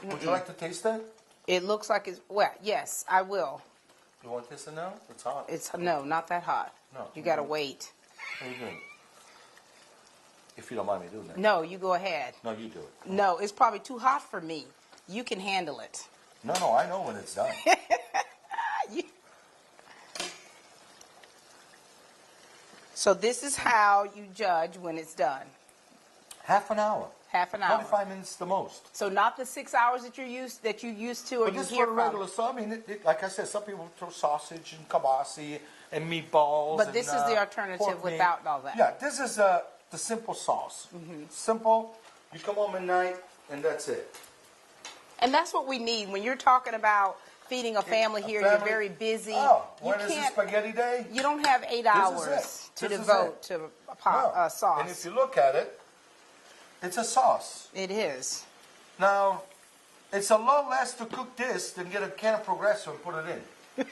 Would you like to taste it? It looks like it's wet. Yes, I will. You want to taste it now? It's hot. It's no, not that hot. No. You gotta wait. What are you doing? If you don't mind me doing that. No, you go ahead. No, you do it. No, it's probably too hot for me. You can handle it. No, I know when it's done. So this is how you judge when it's done. Half an hour. Half an hour. 45 minutes the most. So not the 6 hours that you used to, or But you this hear for from. regular sauce. I mean, like I said, some people throw sausage and kielbasa and meatballs. But this is the alternative pork meat. without all that. Yeah, this is the simple sauce. Simple. You come home at night, and that's it. And that's what we need when you're talking about feeding a family here. You're very busy. Oh, you when is the spaghetti day? You don't have 8 hours to devote to a pot, sauce. And if you look at it, it's a sauce. It is. Now, it's a lot less to cook this than get a can of Progresso and put it in.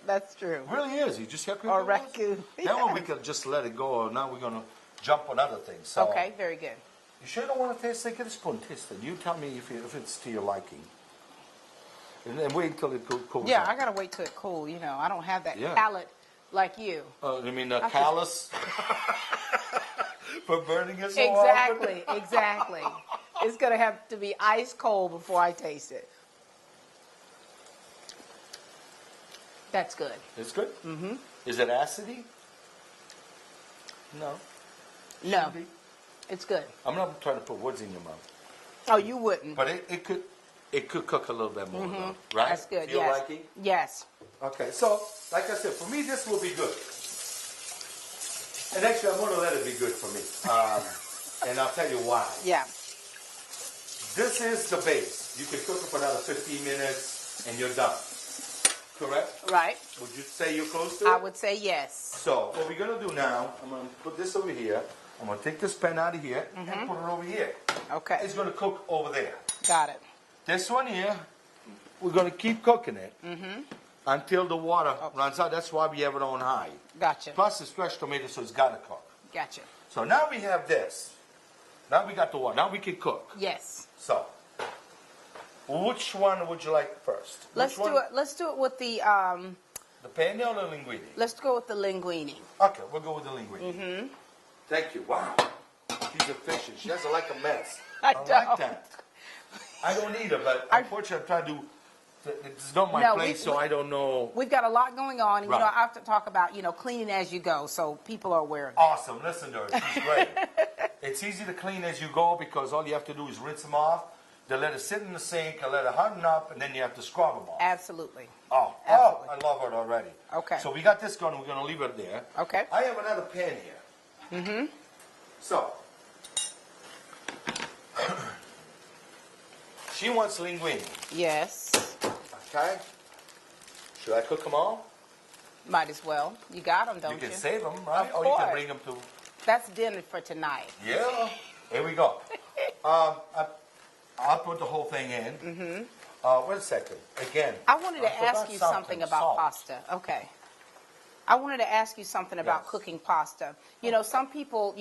That's true. It really is. You just have to. Or ragu. That one we could just let it go. Now we're going to jump on other things. So Okay, very good. You sure don't want to taste it? Get a spoon, taste it. You tell me if it's to your liking. And then wait until it cools. Yeah, down. I gotta wait till it cool. You know, I don't have that Yeah. palate like you. You mean the callus for burning it so often? Exactly. It's gonna have to be ice cold before I taste it. That's good. It's good. Mm-hmm. Is it acidy? No. No, Should be. it's good. I'm not trying to put words in your mouth, Oh, you wouldn't. but it could cook a little bit more, though, right? That's good. Feel Yes. liking? Yes. Okay, so like I said, for me this will be good. And actually, I'm going to let it be good for me, and I'll tell you why. Yeah. This is the base. You can cook it for another 15 minutes, and you're done. Correct? Right. Would you say you're close to it? I would say yes. So what we're going to do now, I'm going to put this over here. I'm going to take this pan out of here and put it over here. Okay. It's going to cook over there. Got it. This one here, we're going to keep cooking it until the water runs out. That's why we have it on high. Gotcha. Plus it's fresh tomato, so it's got to cook. Gotcha. So now we have this. Now we got the water. Now we can cook. Yes. So, which one would you like first? Let's Which one? do it. Let's do it with the. The penne or the linguine? Let's go with the linguine. Okay, we'll go with the linguine. Thank you. Wow. She's efficient. She doesn't like a mess. I like don't. that. I don't either, but unfortunately I'm trying to do. It's not my No, place, so I don't know. We've got a lot going on, and Right. I have to talk about cleaning as you go, so people are aware of that. Awesome. Listen to her. She's great. It's easy to clean as you go because all you have to do is rinse them off. Then let it sit in the sink and let it harden up, and then you have to scrub them off. Absolutely. I love it already. Okay. So we got this going. We're going to leave it there. Okay. I have another pan here. So, she wants linguine. Yes. Okay. Should I cook them all? Might as well. You got them, don't You you? can save them, right? Of Or you can course. bring them to. That's dinner for tonight. Yeah. Here we go. I'll put the whole thing in. Wait a second. Again. I wanted to forgot ask you something about Salt. pasta. Okay. I wanted to ask you something about Yes. cooking pasta. Some people,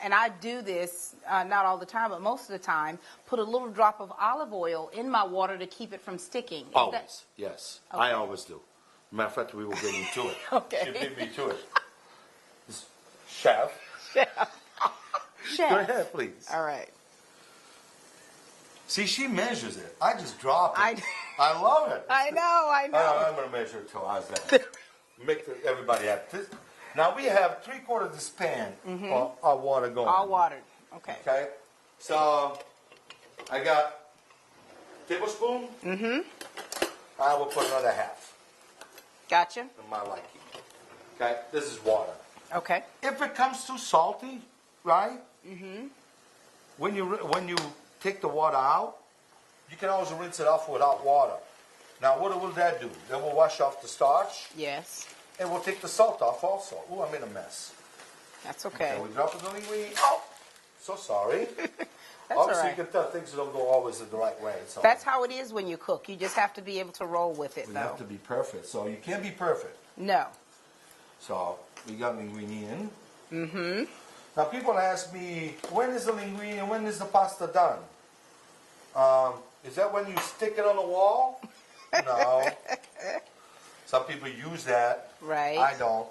and I do this, not all the time, but most of the time, put a little drop of olive oil in my water to keep it from sticking. Is that- Always. Yes. I always do. Matter of fact, we were getting to it. Okay. She beat me to it. Chef. Chef. Go ahead, please. All right. See, she measures it. I just drop it. I love it. I know. I'm going to measure it till how's that? Make everybody happy. Now we have 3/4 of this pan of water going. All watered. Okay. Okay. So I got tablespoon. I will put another half Gotcha. in my liking. Okay. This is water. Okay. If it comes too salty, right? When you take the water out, you can always rinse it off without water. Now, what will that do? That will wash off the starch, Yes. and we'll take the salt off also. Ooh, I'm in a mess. That's okay. And we drop it in the linguine. Oh, so sorry. That's all Obviously, right. you can tell things don't go always the right way. So That's how it is when you cook. You just have to be able to roll with it, we though. have to be perfect. So you can't be perfect. No. So we got linguine in. Mm-hmm. Now people ask me, when is the linguine and when is the pasta done? Is that when you stick it on the wall? No. Some people use that. Right. I don't.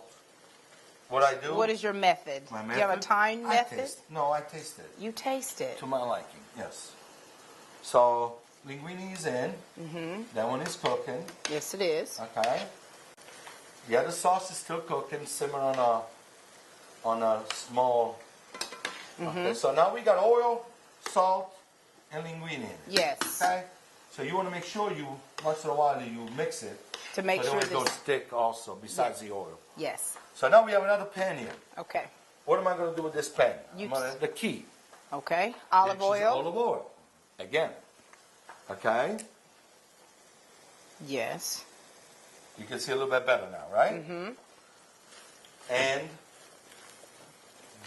What I do? What is your method? My Do you have a method? time method? I taste it You taste it. to my liking. Yes. So linguine is in. Mm-hmm. That one is cooking. Yes, it is. Okay. The other sauce is still cooking, simmer on a small. Okay. So now we got oil, salt, and linguine in. Yes. Okay. So you want to make sure you once in a while you mix it To make so sure that it don't this. stick also besides the oil. Yes. So now we have another pan here. Okay. What am I going to do with this pan? You The key. Okay. Olive Which is oil. Olive oil. Again. Okay. Yes. You can see a little bit better now, right? Mm-hmm. And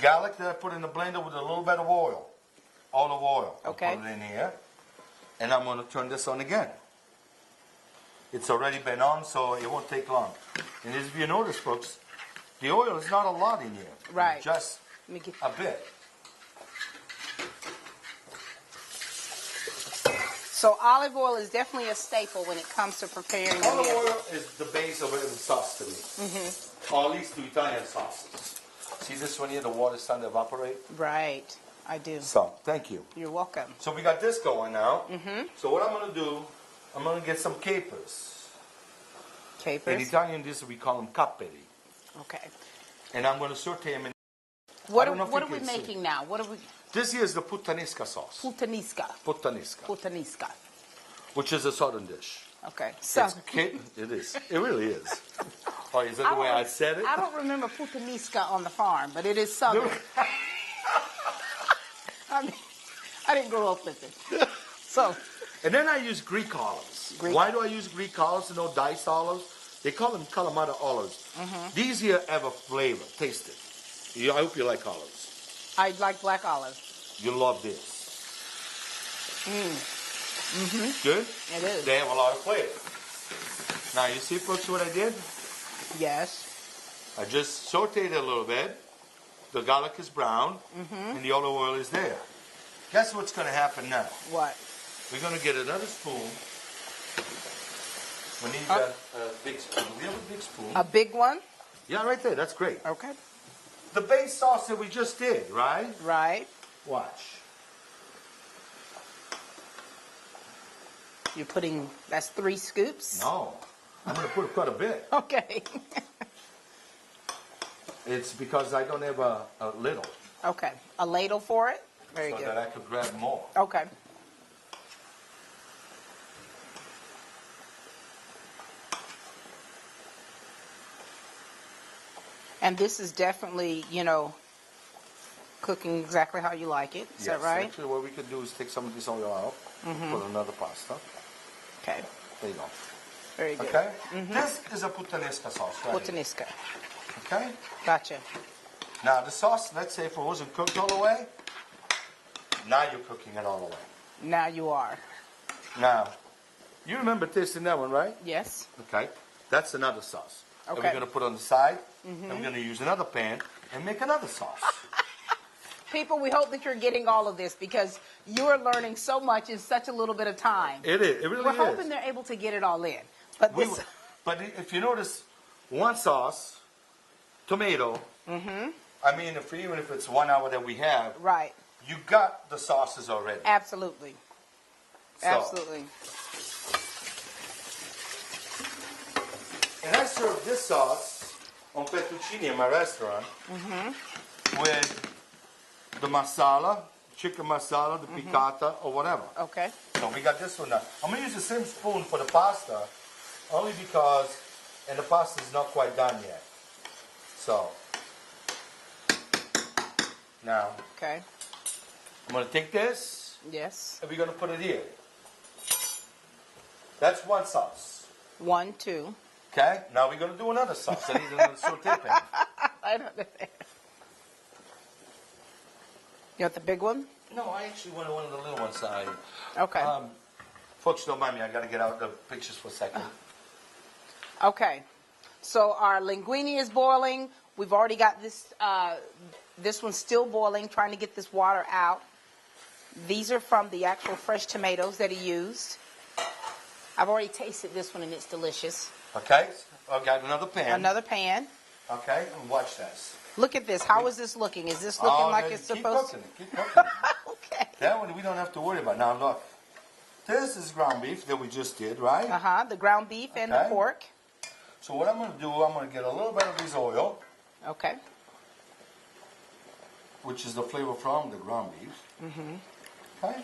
garlic that I put in the blender with a little bit of oil. Olive oil. Okay. I'll put it in here. And I'm going to turn this on again. It's already been on, so it won't take long. And as you notice, folks, the oil is not a lot in here. Right. It's just Let me get. a bit. So olive oil is definitely a staple when it comes to preparing a Olive meal. oil is the base of every sauce to me. Mm-hmm. Or at least to Italian sauces. See this one here, the water's starting to evaporate? Right. I do. So, thank you. You're welcome. So we got this going now. Mm-hmm. So what I'm going to do, I'm going to get some capers. In Capers. Italian, we call them capperi. Okay. And I'm going to saute them in. What don't know if are you we can see. making now? What are we? This here is the puttanesca sauce. Puttanesca. Puttanesca. Puttanesca. Which is a southern dish. Okay. So It is. It really is. Oh, is that the way I said it? I don't remember puttanesca on the farm, but it is southern. I mean, I didn't grow up with it. So. And then I use Greek olives. Why do I use Greek olives and no diced olives? They call them Kalamata olives. Mm-hmm. These here have a flavor. Taste it. I hope you like olives. I like black olives. You love this. Good? It is. They have a lot of flavor. Now, you see, folks, what I did? Yes. I just sauteed it a little bit. The garlic is brown, and the olive oil is there. Guess what's going to happen now? What? We're going to get another spoon. We need a big spoon. Do we have a big spoon? A big one? Yeah, right there. That's great. Okay. The base sauce that we just did, right? Right. Watch. You're putting, that's 3 scoops? No. I'm going to put quite a bit. Okay. It's because I don't have a ladle. Okay. A ladle for it? Very so good. that I could grab more. Okay. And this is definitely, cooking exactly how you like it. Is that right? Actually, what we could do is take some of this oil out, put another pasta. Okay. There you go. Very good. Okay? This is a puttanesca sauce, right? Puttanesca. Okay? Gotcha. Now, the sauce, let's say if it wasn't cooked all the way, now you're cooking it all the way. Now you are. Now, you remember tasting that one, right? Yes. Okay? That's another sauce. And Okay. we're going to put on the side, and we're going to use another pan and make another sauce. People, we hope that you're getting all of this because you are learning so much in such a little bit of time. It is. It really We're is. hoping they're able to get it all in. But this, But if you notice, one sauce, tomato, I mean, even if it's 1 hour that we have, right. you got the sauces already. Absolutely. So- Absolutely. And I serve this sauce on fettuccine in my restaurant with the masala, chicken masala, the piccata, or whatever. Okay. So we got this one now. I'm going to use the same spoon for the pasta, only because, and the pasta is not quite done yet. So, now, Okay. I'm going to take this, Yes. and we're going to put it here. That's one sauce. 1, 2. Okay? Now we're going to do another sauce. I need another saute pan. I don't know. You want the big one? No, I actually wanted one of the little ones. Okay. Folks, don't mind me. I got to get out the pictures for a second. Okay. So our linguine is boiling. We've already got this. This one's still boiling, trying to get this water out. These are from the actual fresh tomatoes that he used. I've already tasted this one, and it's delicious. Okay. I've got another pan. Another pan. Okay. And watch this. Look at this. How is this looking? Is this looking like it's supposed to? Keep cooking. Okay. That one we don't have to worry about. Now look. This is ground beef that we just did, right? Uh-huh. The ground beef and the Okay. pork. So what I'm going to do, I'm going to get a little bit of this oil, Okay. which is the flavor from the ground beef. Mm-hmm. Okay.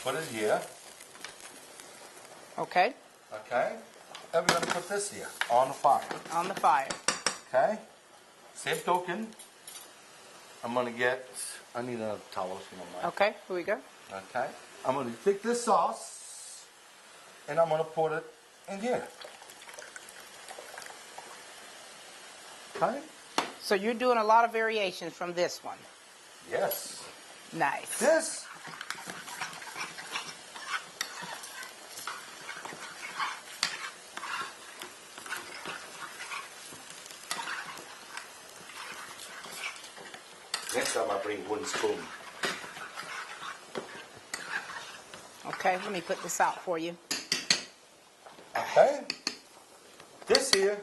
Put it here. Okay. Okay. And we're going to put this here on the fire. On the fire. Okay. Same token. I'm going to get. I need a towel if you don't mind. Okay. Here we go. Okay. I'm going to take this sauce and I'm going to put it in here. Okay. So you're doing a lot of variations from this one. Yes. Nice. This. Next time I bring one spoon. Okay. Let me put this out for you. Okay. This here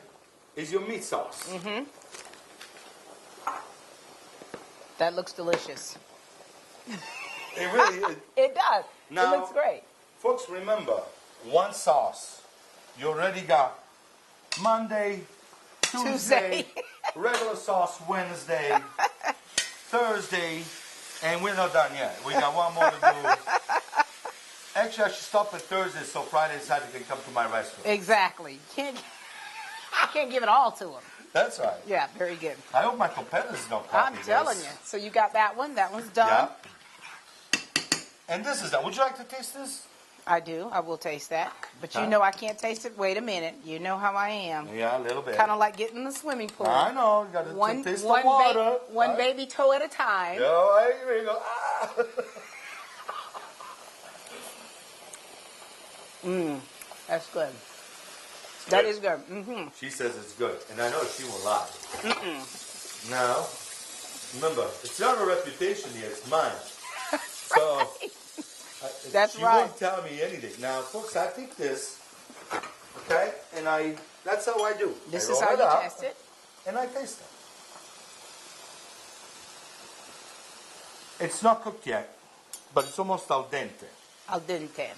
is your meat sauce. Mm-hmm. That looks delicious. It really is. It does. Now- It looks great. Folks, remember, one sauce. You already got Monday, Tuesday, Tuesday. regular sauce Wednesday, Thursday, and we're not done yet. We got one more to do. Actually, I should stop at Thursday so Friday and Saturday can come to my restaurant. Exactly. I can't give it all to them. That's right. Yeah, very good. I hope my competitors don't copy I'm this. telling you. So you got that one. That one's done. Yeah. And this is done. Would you like to taste this? I do. I will taste that. But you Huh? know I can't taste it. Wait a minute. You know how I am. Yeah, a little bit. Kind of like getting in the swimming pool. I know. You got to One, taste the one, water. one Right? baby toe at a time. Yeah, here you go. Ah. That's good. That is good. Mm-hmm. She says it's good, and I know she won't lie. Now, remember, it's not a reputation here; it's mine. So, That's she right. won't tell me anything. Now, folks, I take this, okay, and that's how I do. This I is roll how it you up, test it. and I taste it. It's not cooked yet, but it's almost al dente. Al dente.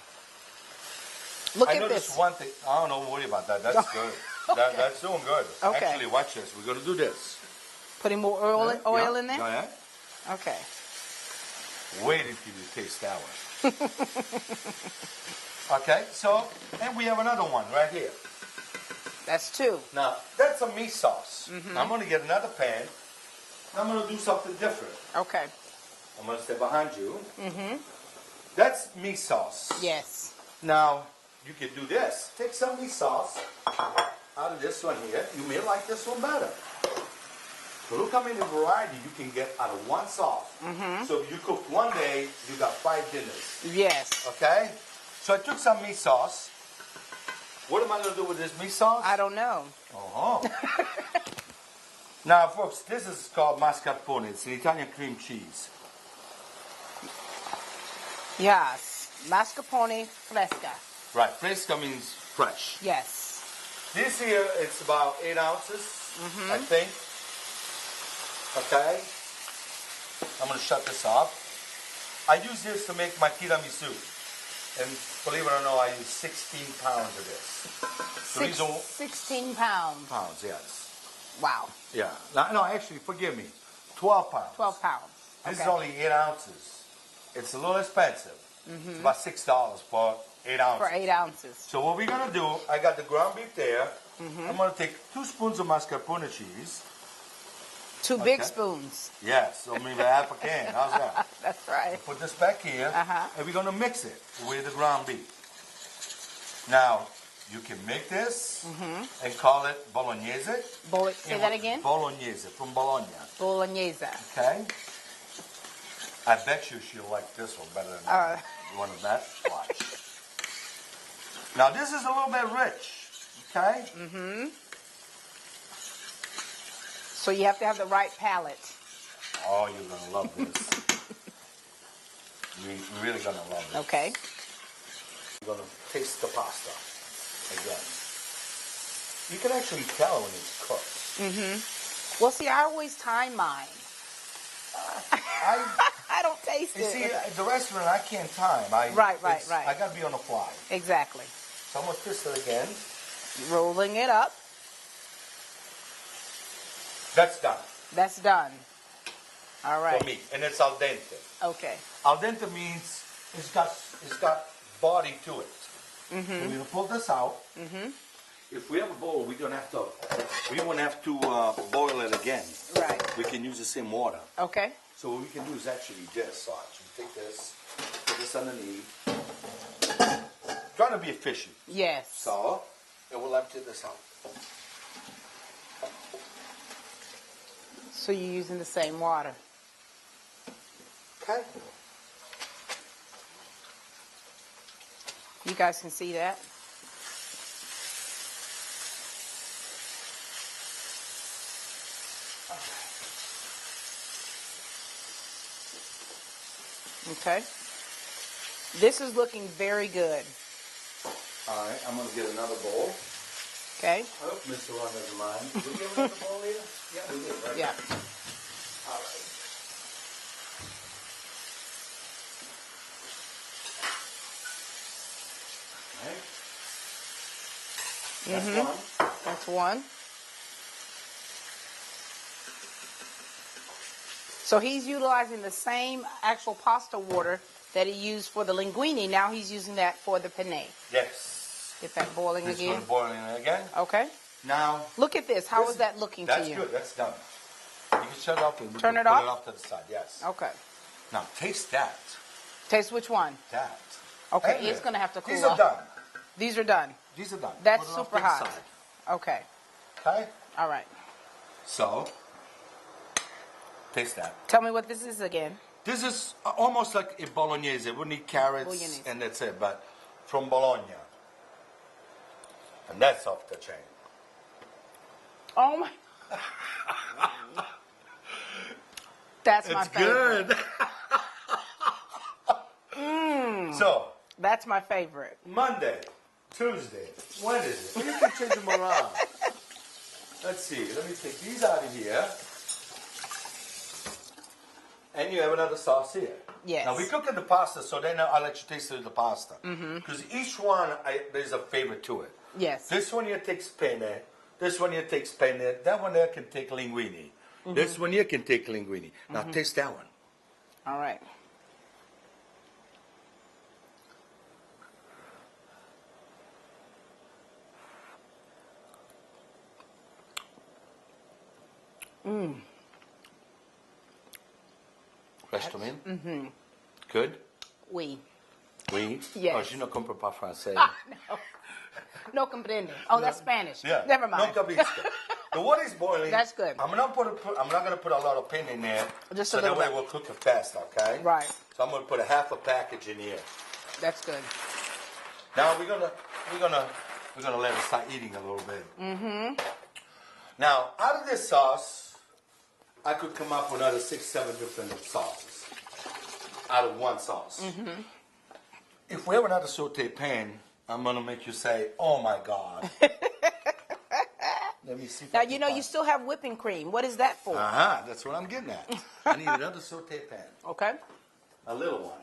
Look I at noticed this. one thing. I don't worry about that. That's good. That's doing good. Okay. Actually, watch this. We're going to do this. Putting more oil, Yeah, oil yeah, in there? Go ahead. Okay. Wait until you taste that one. Okay, so, and we have another one right here. That's two. Now, that's a meat sauce. Mm-hmm. I'm going to get another pan. I'm going to do something different. Okay. I'm going to stay behind you. Mm-hmm. That's meat sauce. Yes. Now, you can do this. Take some meat sauce out of this one here. You may like this one better. So look how many variety you can get out of one sauce. Mm-hmm. So if you cook one day, you got 5 dinners. Yes. Okay? So I took some meat sauce. What am I going to do with this meat sauce? I don't know. Uh-huh. Now, folks, this is called mascarpone. It's an Italian cream cheese. Yes. Mascarpone fresca. Right. Fresca means fresh. Yes. This here, it's about 8 ounces, I think. Okay. I'm going to shut this off. I use this to make my tiramisu. And believe it or not, I use 16 pounds of this. The reason 16 pounds. pounds, yes. Wow. Yeah. No, actually, forgive me. 12 pounds. 12 pounds. This is Okay. only 8 ounces. It's a little expensive. It's about $6 for 8 ounces. For 8 ounces. So what we're going to do, I got the ground beef there. I'm going to take 2 spoons of mascarpone cheese. 2 big Okay. spoons. Yes, so maybe half a can. How's that? That's right. Put this back here, Uh-huh. and we're going to mix it with the ground beef. Now, you can make this and call it bolognese. Say that again? Bolognese, from Bologna. Bolognese. Okay? I bet you she'll like this one better than that. You want that? Watch. Now this is a little bit rich, okay? Mm-hmm. So you have to have the right palate. Oh, you're gonna love this. You're really gonna love it. Okay. You're gonna taste the pasta again. You can actually tell when it's cooked. Mm-hmm. Well, see, I always time mine. I don't taste You it. see, at the restaurant, I can't time. Right. I gotta be on the fly. Exactly. So I'm gonna twist it again. Rolling it up. That's done. That's done. All right. For me, and it's al dente. Okay. Al dente means it's got body to it. Mm-hmm. So we're gonna pull this out. Mm-hmm. If we have a bowl, we won't have to boil it again. Right. We can use the same water. Okay. So what we can do is actually this. Watch. We take this, put this underneath. Trying to be efficient. Yes. So, and we'll empty this out. So you're using the same water. Okay. You guys can see that. Okay. This is looking very good. All right, I'm going to get another bowl. Okay. I hope Mr. Ron doesn't mind. Did we get another bowl here? Yeah, we did, right? Yeah. All right. All right. That's one. That's one. So he's utilizing the same actual pasta water that he used for the linguine. Now he's using that for the penne. Yes. Get that boiling This again. one's boiling again. Okay. Now. Look at this. How is that looking to you? That's good. That's done. You can shut it off and Turn it pull off? it off to the side. Yes. Okay. Now taste that. Taste which one? That. Okay, And it's going to have to cool These off. are done. These are done. These are done. That's Put it off super to the hot. side. Okay. Okay. All right. So. Taste that. Tell me what this is again. This is almost like a bolognese. We need carrots Bolognese. and that's it. But from Bologna. And that's off the chain. Oh my. That's my favorite. Good. So. That's my favorite. Monday, Tuesday, when is it? You can change them around. Let's see. Let me take these out of here. And you have another sauce here. Yes. Now we cook in the pasta, so then I'll let you taste the pasta. Because each one, there's a flavor to it. Yes. This one here takes penne. This one here takes penne. That one there can take linguine. This one here can take linguine. Now taste that one. All right. Reste bien? Good? Oui. Oui? Yes. Oh, je ne comprends pas français. No. No comprende. Oh, that's Spanish. Yeah. Never mind. No capisco. The water is boiling. That's good. I'm not going to put a lot of pin in there. Just so a little that way bit. we'll cook it fast, okay? Right. So I'm going to put a half a package in here. That's good. Now we're gonna let it start eating a little bit. Now out of this sauce, I could come up with another 6-7 different sauces out of one sauce. If we have another saute pan, I'm gonna make you say, "Oh my God!" Let me see. If Now, I you can know, find- you still have whipping cream. What is that for? That's what I'm getting at. I need another saute pan, Okay. a little one.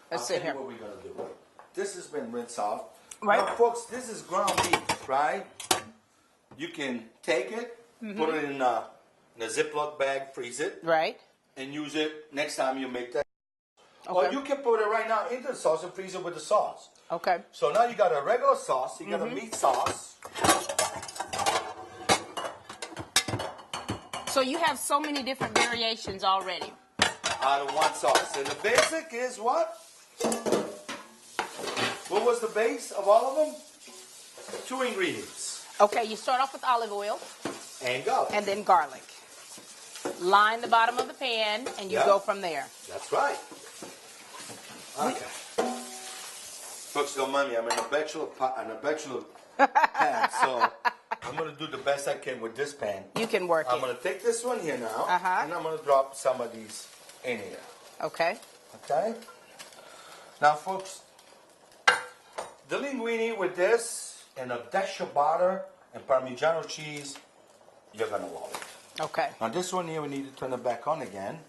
Let's I'll sit tell you here. what we're gonna do. This has been rinsed off. Right. Now, folks, this is ground beef, right? You can take it, put it in a Ziploc bag, freeze it, Right. and use it next time you make that. Okay. Or you can put it right now into the sauce and freeze it with the sauce. Okay. So now you got a regular sauce, you got a meat sauce. So you have so many different variations already. Out of one sauce. And the basic is what? What was the base of all of them? 2 ingredients. Okay, you start off with olive oil And garlic. and then garlic. line the bottom of the pan, and you Yeah. go from there. That's right. Okay. Folks, don't mind me. I'm in a bachelor pan, so I'm gonna do the best I can with this pan. You can work I'm it. gonna take this one here now, Uh-huh. and I'm gonna drop some of these in here. Okay. Okay. Now, folks, the linguine with this and a dash of butter and Parmigiano cheese, you're gonna love it. Okay. Now, this one here, we need to turn it back on again.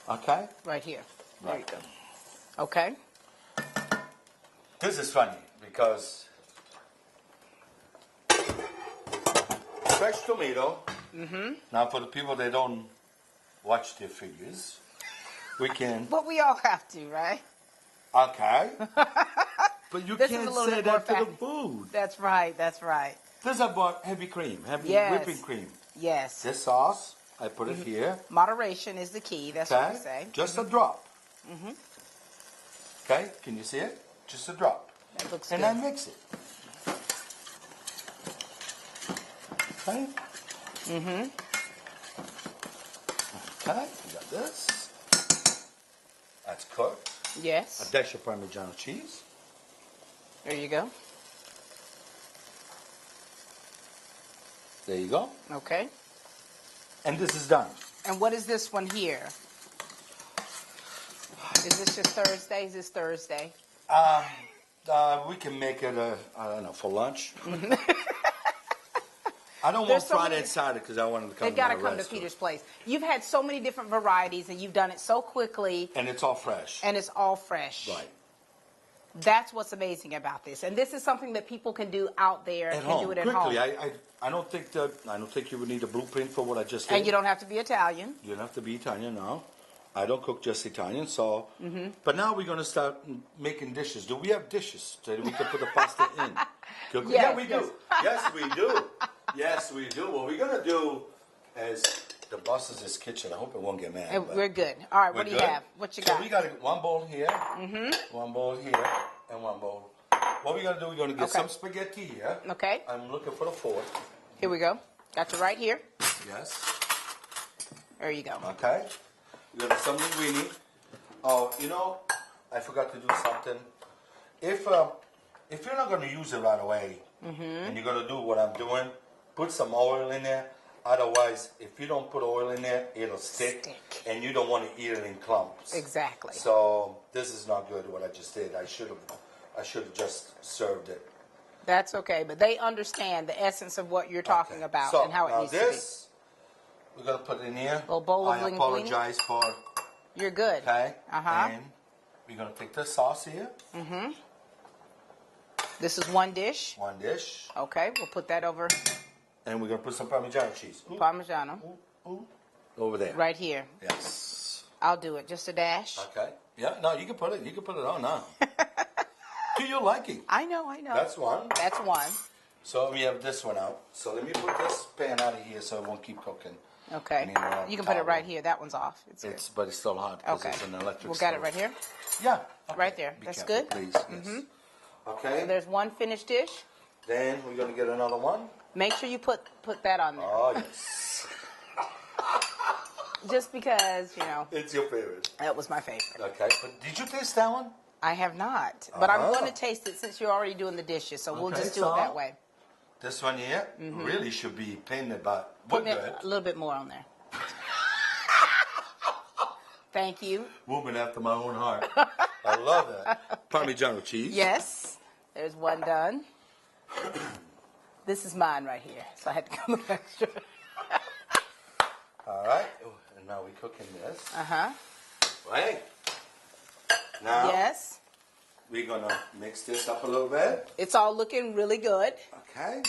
Okay. Right here. There Right. you go. Okay. This is funny because fresh tomato. Mm-hmm. Now, for the people that don't watch their figures, we can. But we all have to, right? Okay. But you This is can't a little say bit more that to the fatty. food. That's right. That's right. This I bought heavy cream, heavy Yes. whipping cream. Yes. This sauce, I put it here. Moderation is the key. That's what Okay. we say. Just a drop. Okay. Can you see it? Just a drop. That looks And good. I mix it. Okay. Okay. You got this. That's cooked. A Yes. dash of Parmigiano cheese. There you go. There you go. Okay. And this is done. And what is this one here? Is this just Thursday? Is this Thursday? We can make it, I don't know, for lunch. I don't There's want so Friday many- and Saturday because I wanted to come They've got to my come to restaurant. Peter's Place. You've had so many different varieties, and you've done it so quickly, And it's all fresh. and it's all fresh. Right. That's what's amazing about this. And this is something that people can do out there, At can home, do it at quickly. home. I don't think you would need a blueprint for what I just did. And you don't have to be Italian. You don't have to be Italian now. I don't cook just Italian, so. Mm-hmm. But now we're going to start making dishes. Do we have dishes that we can put the pasta in? Yes, Yeah, we yes. do. Yes, we do. Yes, we do. What we're going to do is the boss is his kitchen. I hope it won't get mad. And but we're good. All right, we're what do you good. have? What you So got? we got one bowl here, one bowl here, and one bowl. What we're going to do, we're going to get Okay. some spaghetti here. Okay, I'm looking for the fork. here we go. Got you right here. Yes. There you go. Okay. We got some linguine. Oh, you know, I forgot to do something. If you're not going to use it right away, and you're going to do what I'm doing, put some oil in there. Otherwise, if you don't put oil in there, it'll stick. And you don't want to eat it in clumps. Exactly. So this is not good. What I just did, I should have just served it. That's okay, but they understand the essence of what you're talking Okay. about So, and how it now needs this, we're gonna put in here. Little bowl of I linguine. apologize for. to be. You're good. Okay. Uh-huh. And we're gonna take the sauce here. This is one dish. One dish, Okay, we'll put that over and we're gonna put some Parmigiano cheese. Ooh, Parmigiano ooh, over there. right here. Yes. I'll do it. Just a dash. Okay. Yeah. No, you can put it. You can put it on now. To your liking. I know. That's one. That's one. So we have this one out. So let me put this pan out of here so it won't keep cooking. Okay. And then, You can put it towel. right here. That one's off. It's good. But it's still hot because Okay. it's an electric We'll got it stove. right here. Yeah. Okay. Right there. Be That's careful, good? Please. Yes. Okay. So there's one finished dish. Then we're gonna get another one. Make sure you put that on there. Oh yes. Just because, It's your favorite. that was my favorite. Okay. But did you taste that one? I have not. But I'm Oh. going to taste it since you're already doing the dishes. So we'll Okay, just do so- it that way. This one here really should be painted, but we're Put good. a little bit more on there. Thank you. Woman after my own heart. I love that. Parmigiano cheese. Yes. There's one done. This is mine right here. So I had to come with extra. All right. Ooh, and now we're cooking this. Uh-huh. Right. Now Yes. we're gonna mix this up a little bit. It's all looking really good. Okay.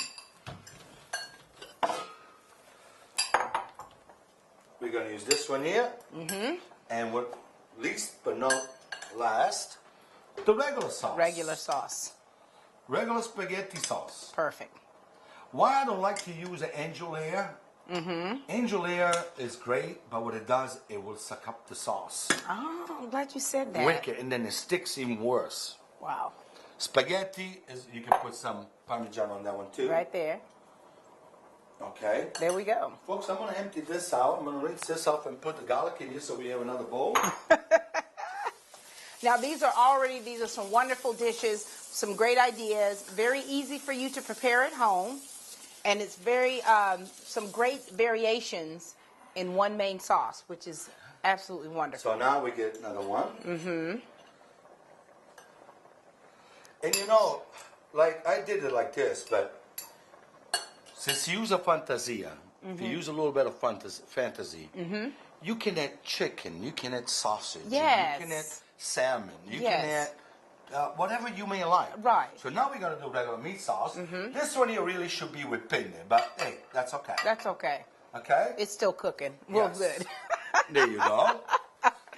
We're gonna use this one here. And what least but not last, the regular sauce. Regular sauce. Regular spaghetti sauce. Perfect. Why I don't like to use an angel hair? Angel hair is great, but what it does, it will suck up the sauce. Oh, I'm glad you said that. Wicked, and then it sticks even worse. Wow. Spaghetti is, you can put some Parmesan on that one too. Right there. Okay. There we go. Folks, I'm going to empty this out. I'm going to rinse this off and put the garlic in here so we have another bowl. Now these are some wonderful dishes, some great ideas, very easy for you to prepare at home, and it's very some great variations in one main sauce, which is absolutely wonderful. So now we get another one. Mm-hmm. And you know, like I did it like this, but since you use a fantasia, if you use a little bit of fantasy, you can add chicken, you can add sausage, Yes. you can add salmon, you Yes. can add whatever you may like. Right. So now we're going to do regular meat sauce. This one here really should be with pinne, but hey, that's okay. That's okay. Okay? It's still cooking. Real Yes. good. There you go.